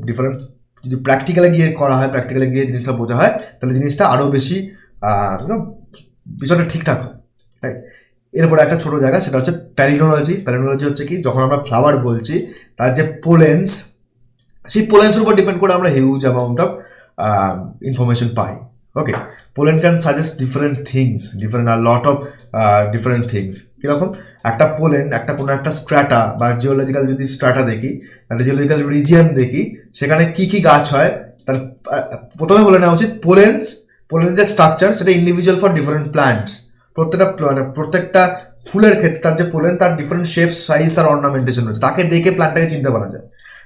different, যদি প্র্যাকটিক্যালে গিয়ে করা হয়, প্র্যাকটিক্যালে গিয়ে জিনিসটা বোঝা হয়, তাহলে জিনিসটা আরও বেশি বিষয়টা ঠিকঠাক হয়, রাইট। এরপরে একটা ছোটো জায়গা, সেটা হচ্ছে প্যালিনোলজি। প্যালিনোলজি হচ্ছে কি, যখন আমরা ফ্লাওয়ার বলছি, তার যে পোলেন্স, সেই পোলেন্সের উপর ডিপেন্ড করে আমরা হিউজ অ্যামাউন্ট অফ ইনফরমেশন পাই। Okay, pollen can suggest different things, আর লট অফ ডিফারেন্ট থিংস। কীরকম, একটা পোলেন, কোনো একটা স্ট্র্যাটা বা জিওলজিক্যাল যদি স্ট্র্যাটা দেখি, একটা জিওলজিক্যাল রিজিয়ন দেখি, সেখানে কী কী গাছ হয়, তার প্রথমে বলে নেওয়া উচিত পোলেনের যে স্ট্রাকচার, সেটা ইন্ডিভিজুয়াল ফর ডিফারেন্ট প্ল্যান্টস। প্রত্যেকটা ফুলের ক্ষেত্রে তার যে পোলেন, তার ডিফারেন্ট শেপ, সাইজ, আর অর্নামেন্টেশন রয়েছে, তাকে দেখে প্ল্যান্টটাকে চিনতে পারা যায়।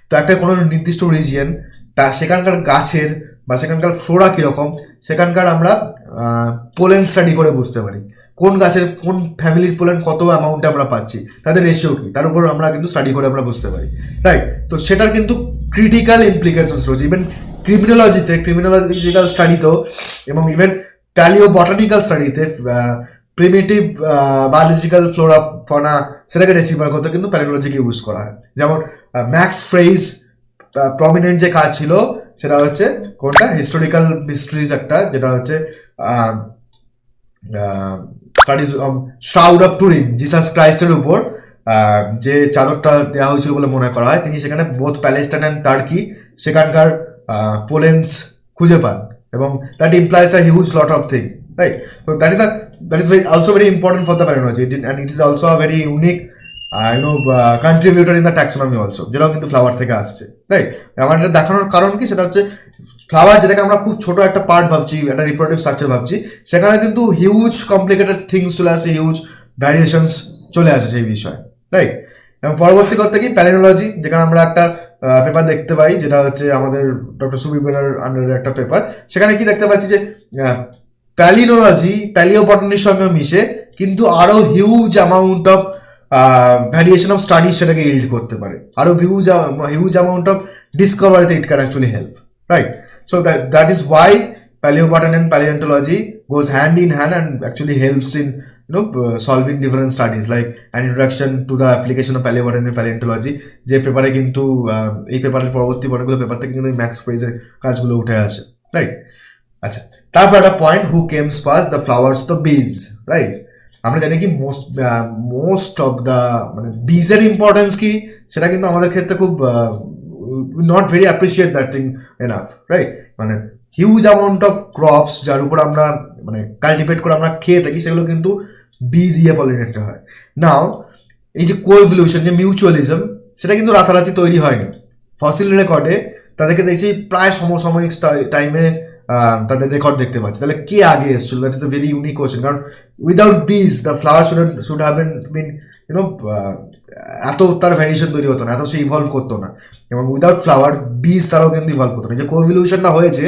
তো একটা কোনো নির্দিষ্ট রিজিয়ন, তা সেখানকার গাছের বা সেখানকার ফ্লোরা কীরকম, সেখানকার আমরা পোলেন স্টাডি করে বুঝতে পারি কোন গাছের কোন ফ্যামিলির পোলেন কত অ্যামাউন্টে আমরা পাচ্ছি, তাদের রেশিও কী, তার উপর আমরা কিন্তু স্টাডি করে আমরা বুঝতে পারি, রাইট। তো সেটার কিন্তু ক্রিটিক্যাল ইমপ্লিকেশনস রয়েছে ইভেন ক্রিমিনোলজিক্যাল স্টাডিতেও, এবং ইভেন প্যালিওবটানিক্যাল স্টাডিতে, প্রিমিটিভ বায়োলজিক্যাল ফ্লোরা ফনা, সেটাকে ডেসিফার করতে কিন্তু প্যালিনোলজিকে ইউজ করা হয়। যেমন ম্যাক্স ফ্রেইজ প্রমিনেন্ট যে কাজ ছিল, সেটা হচ্ছে কোনটা, হিস্টোরিক্যাল মিস্ট্রিজ একটা, যেটা হচ্ছে studies shroud of Turin, Jesus ক্রাইস্টের উপর যে চাদরটা দেওয়া হয়েছিল বলে মনে করা হয়, তিনি সেখানে বোথ প্যালেস্টাইন অ্যান্ড টার্কি সেখানকার পোলেন্স খুঁজে পান, এবং that implies a huge lot of thing, right. তো that is also very important for the palynology, and it is also a very unique contributor in the taxonomy also, যেটাও কিন্তু flower থেকে আসছে, right. আমার এটা দেখানোর কারণ কি, সেটা হচ্ছে ফ্লাওয়ার যেটাকে আমরা খুব ছোট একটা পার্ট ভাবছি, একটা রিপ্রোডাক্টিভ স্ট্রাকচার ভাবছি, সেখানে কিন্তু হিউজ কমপ্লিকেটেড থিংস চলে আসে, হিউজ ভ্যারিয়েশনস চলে আসে সেই বিষয়ে, রাইট। এবং পরবর্তী করতে কি প্যালিনোলজি, যেখানে আমরা একটা পেপার দেখতে পাই, যেটা হচ্ছে আমাদের ডক্টর সুবীর বেনার আন্ডারের একটা পেপার, সেখানে কি দেখতে পাচ্ছি যে প্যালিনোলজি প্যালিওবটানির সঙ্গে মিশে কিন্তু আরও huge amount of variation of study সেটাকে ইল্ড করতে পারে, আরও হিউজ অ্যামাউন্ট অফ ডিসকভারিতে it can actually help, right. So that is why paleobotany and paleontology goes hand in hand and actually helps in solving different studies like an introduction to the application of paleobotany and paleontology, যে পেপারে কিন্তু এই পেপারের পরবর্তী অনেকগুলো paper থেকে কিন্তু max ফ্রেজের কাজগুলো উঠে আসে, রাইট। আচ্ছা, তারপর একটা point, who কেমস first, the flowers the বিজ, রাইট। আমরা জানি কি মোস্ট অফ দ্য মানে বিজের ইম্পর্টেন্স কি, সেটা কিন্তু আমাদের ক্ষেত্রে খুব not very appreciate that thing enough, right. মানে হিউজ অ্যামাউন্ট অফ ক্রপস যার উপর আমরা মানে কাল্টিভেট করে আমরা খেয়ে থাকি, সেগুলো কিন্তু বি দিয়ে পলিনেট হয়। নাও এই যে কোএভলিউশন, যে মিউচুয়ালিজম, সেটা কিন্তু রাতারাতি তৈরি হয়নি। ফসিল রেকর্ডে তাদেরকে দেখছি প্রায় সমসাময়িক টাইমে তাদের রেকর্ড দেখতে পাচ্ছি। তাহলে কে আগে এসেছিল? That is a very unique question, কারণ উইদাউট বিজ the flower should have been এত তার ভ্যারিয়েশন তৈরি হতো না, এত সে ইভলভ করতো না, এবং উইদাউট ফ্লাওয়ার বিজ তারাও কিন্তু ইভলভ করতো না। যে কোএভলিউশনটা হয়েছে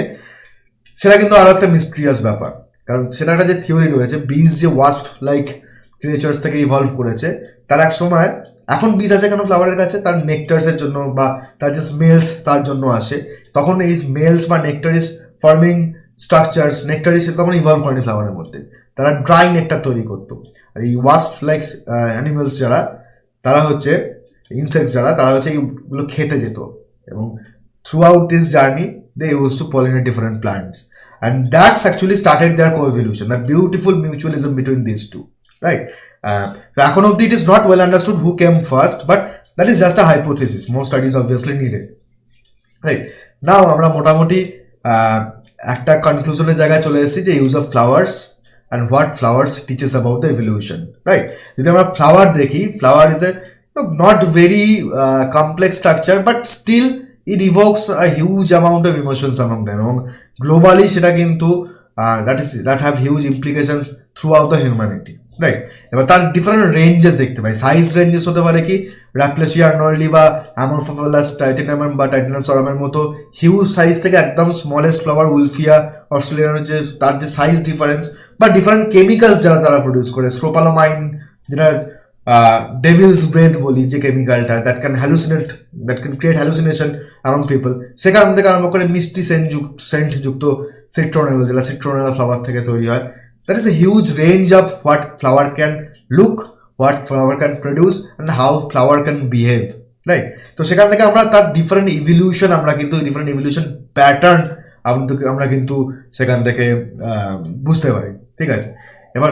সেটা কিন্তু আরও একটা মিস্ট্রিয়াস ব্যাপার, কারণ সেটা একটা যে থিওরি রয়েছে, বিজ যে ওয়াস্প লাইক ক্রিয়েচার্স থেকে ইভলভ করেছে, তার এক সময়, এখন বিজ আছে কেন ফ্লাওয়ারের কাছে, তার নেকটার্সের জন্য বা তার যে স্মেলস তার জন্য আসে, তখন এই স্মেলস বা নেকটারিস ফর্মিং স্ট্রাকচার্স, নেকটারিস তখন ইভলভ করেনি ফ্লাওয়ারের মধ্যে, তারা ড্রাই নেকটার তৈরি করতো। আর এই ওয়াস্প লাইক অ্যানিমালস যারা, তারা হচ্ছে ইনসেক্টস যারা, তারা হচ্ছে এইগুলো খেতে যেত, এবং through out this journey they used to pollinate different plants, and that's actually started their co-evolution, that beautiful mutualism between these two, right? So এখন অবধি it is not well understood who came first, but that is just a hypothesis. More studies obviously needed, right? Now আমরা মোটামুটি একটা কনক্লুশনের জায়গায় চলে এসেছি যে use of flowers and what flowers teaches about the evolution, right? যদি আমরা flower দেখি, flower is a not very complex structure, but still it evokes a huge amount of emotions among them, এবং globally সেটা কিন্তু that have huge implications throughout the humanity, right? এবার তার different ranges দেখতে পাই, size ranges হতে পারে কি র্যাপ্লেসিয়া আর্নল্ডি বা অ্যামরফোফালাস টাইটেনাম বা টাইটেনাম সরামের মতো হিউজ সাইজ থেকে একদম স্মলেস্ট ফ্লাওয়ার উলফিয়া অস্ট্রেলিয়ার যে তার যে সাইজ ডিফারেন্স বা ডিফারেন্ট কেমিক্যালস যারা তারা প্রডিউস করে, স্কোপালোমাইন যেটা ডেভিলস ব্রেথ বলি যে কেমিক্যালটা, that can create hallucination among people, সেখান থেকে আরম্ভ করে মিষ্টি সেন্ট যুক্ত সিট্রোনেলা, যেটা সিট্রোনেলা ফ্লাওয়ার থেকে তৈরি হয়। That is a huge range of what flower can look, what flower can produce and how flower can behave, right? তো সেখান থেকে আমরা তার ডিফারেন্ট ইভলিউশন, আমরা কিন্তু ডিফারেন্ট ইভলিউশন প্যাটার্ন আমরা কিন্তু সেখান থেকে বুঝতে পারি, ঠিক আছে? এবার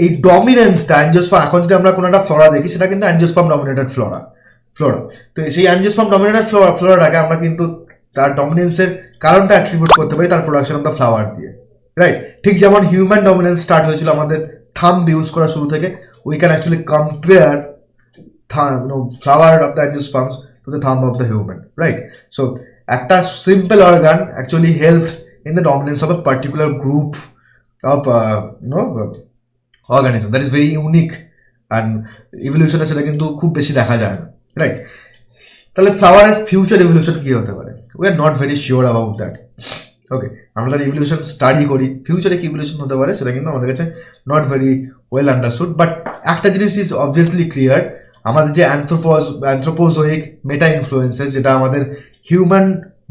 এই ডমিনেন্সটা অ্যাঞ্জিওস্পার্ম, এখন যদি আমরা কোনো একটা ফ্লোরা দেখি সেটা কিন্তু অ্যাঞ্জিওস্পার্ম ডমিনেটেড ফ্লোরা, তো সেই অ্যাঞ্জিওস্পার্ম ডমিনেটেড ফ্লোরাটাকে আমরা কিন্তু তার ডমিনেন্সের কারণটা অ্যাট্রিবিউট করতে পারি তার প্রোডাকশন অফ দ্য ফ্লাওয়ার দিয়ে, রাইট? ঠিক যেমন হিউম্যান ডমিনেন্স স্টার্ট হয়েছিল আমাদের থাম্ব ইউজ করা শুরু থেকে, we can actually compare flower of the angiosperms to the thumb of the human, right? So একটা simple organ actually helped in the dominance of a particular group of organism that is very unique, and evolution সেটা কিন্তু খুব বেশি দেখা যায় না, right? তাহলে ফ্লাওয়ারের future evolution কি হতে পারে? we are not very sure about that. ওকে, আমরা তার ইভলিউশন স্টাডি করি, ফিউচারে কি ইভলিউশন হতে পারে সেটা কিন্তু আমাদের কাছে not very well understood, but একটা জিনিস ইজ অবভিয়াসলি ক্লিয়ার, আমাদের যে অ্যান্থ্রোপোজোইক মেটা ইনফ্লুয়েন্সেস, যেটা আমাদের হিউম্যান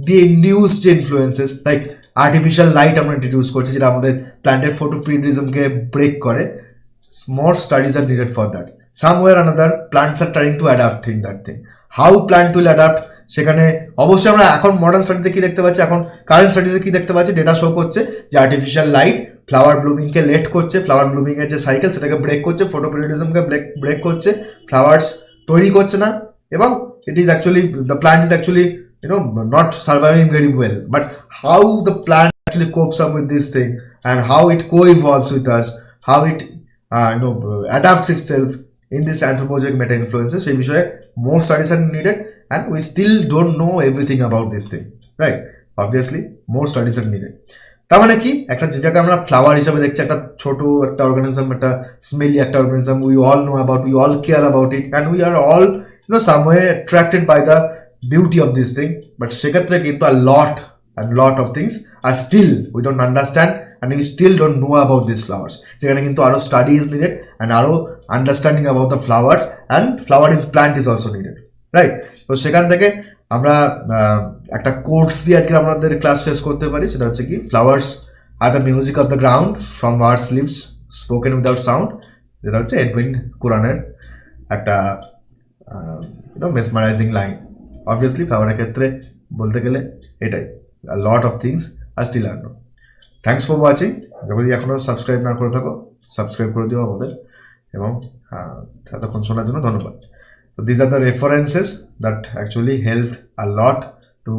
দিয়ে ইন্ডিউস যে ইনফ্লুয়েন্সেস, লাইক আর্টিফিশিয়াল লাইট আমরা ইন্ট্রোডিউস করছি যেটা আমাদের প্ল্যান্টের ফটোপ্রিনিজমকে ব্রেক করে, more studies are needed for that. Somewhere or another plants are trying to adapt in that thing. How plant will adapt, সেখানে অবশ্যই আমরা এখন মডার্ন স্টাডিতে কি দেখতে পাচ্ছি, এখন কারেন্ট স্টাডিজে কি দেখতে পাচ্ছি, ডেটা শো করছে যে আর্টিফিশিয়াল লাইট ফ্লাওয়ার ব্লুমিংকে লেট করছে, ফ্লাওয়ার ব্লুমিংয়ের যে সাইকেল সেটাকে ব্রেক করছে, ফটোপিরিয়ডিজমকে ব্রেক করছে, ফ্লাওয়ার্স তৈরি করছে না, এবং it is actually the plant is actually not surviving very well. But how the plant actually copes up with this thing and how it co-evolves with us, how it adapts itself in this anthropogenic meta influences, সেই বিষয়ে more studies are needed, and we still don't know everything about this thing, right? Obviously more studies are needed. তার মানে কি, একটা যেটাকে আমরা flower হিসাবে দেখছি, একটা ছোট একটা অর্গানিজম, একটা স্মেলি একটা organism, we all know about, we all care about it, and we are all somewhere attracted by the beauty of this thing, but সেক্ষেত্রে কিন্তু a lot of things are still we don't understand, and we still don't know about these flowers. যেখানে কিন্তু আরো study is needed, and আরো understanding about the flowers and flowering plant is also needed, right? তো সেখান থেকে আমরা একটা course দিয়ে আজকে আমাদের ক্লাস শেষ করতে পারি, সেটা হচ্ছে কি, flowers are the music of the ground from our lips spoken without sound, যেটা হচ্ছে এডউইন কোরানের একটা মেসমারাইজিং লাইন। অবভিয়াসলি ফ্লাওয়ারের ক্ষেত্রে বলতে গেলে এটাই, a lot of things are still unknown. Thanks for watching. যদি এখনও সাবস্ক্রাইব না করে থাকো, সাবস্ক্রাইব করে দিও আমাদের, এবং এতক্ষণ শোনার জন্য ধন্যবাদ। So these are the references that actually helped a lot to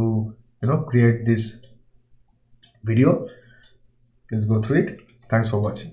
create this video. Please go through it. Thanks for watching.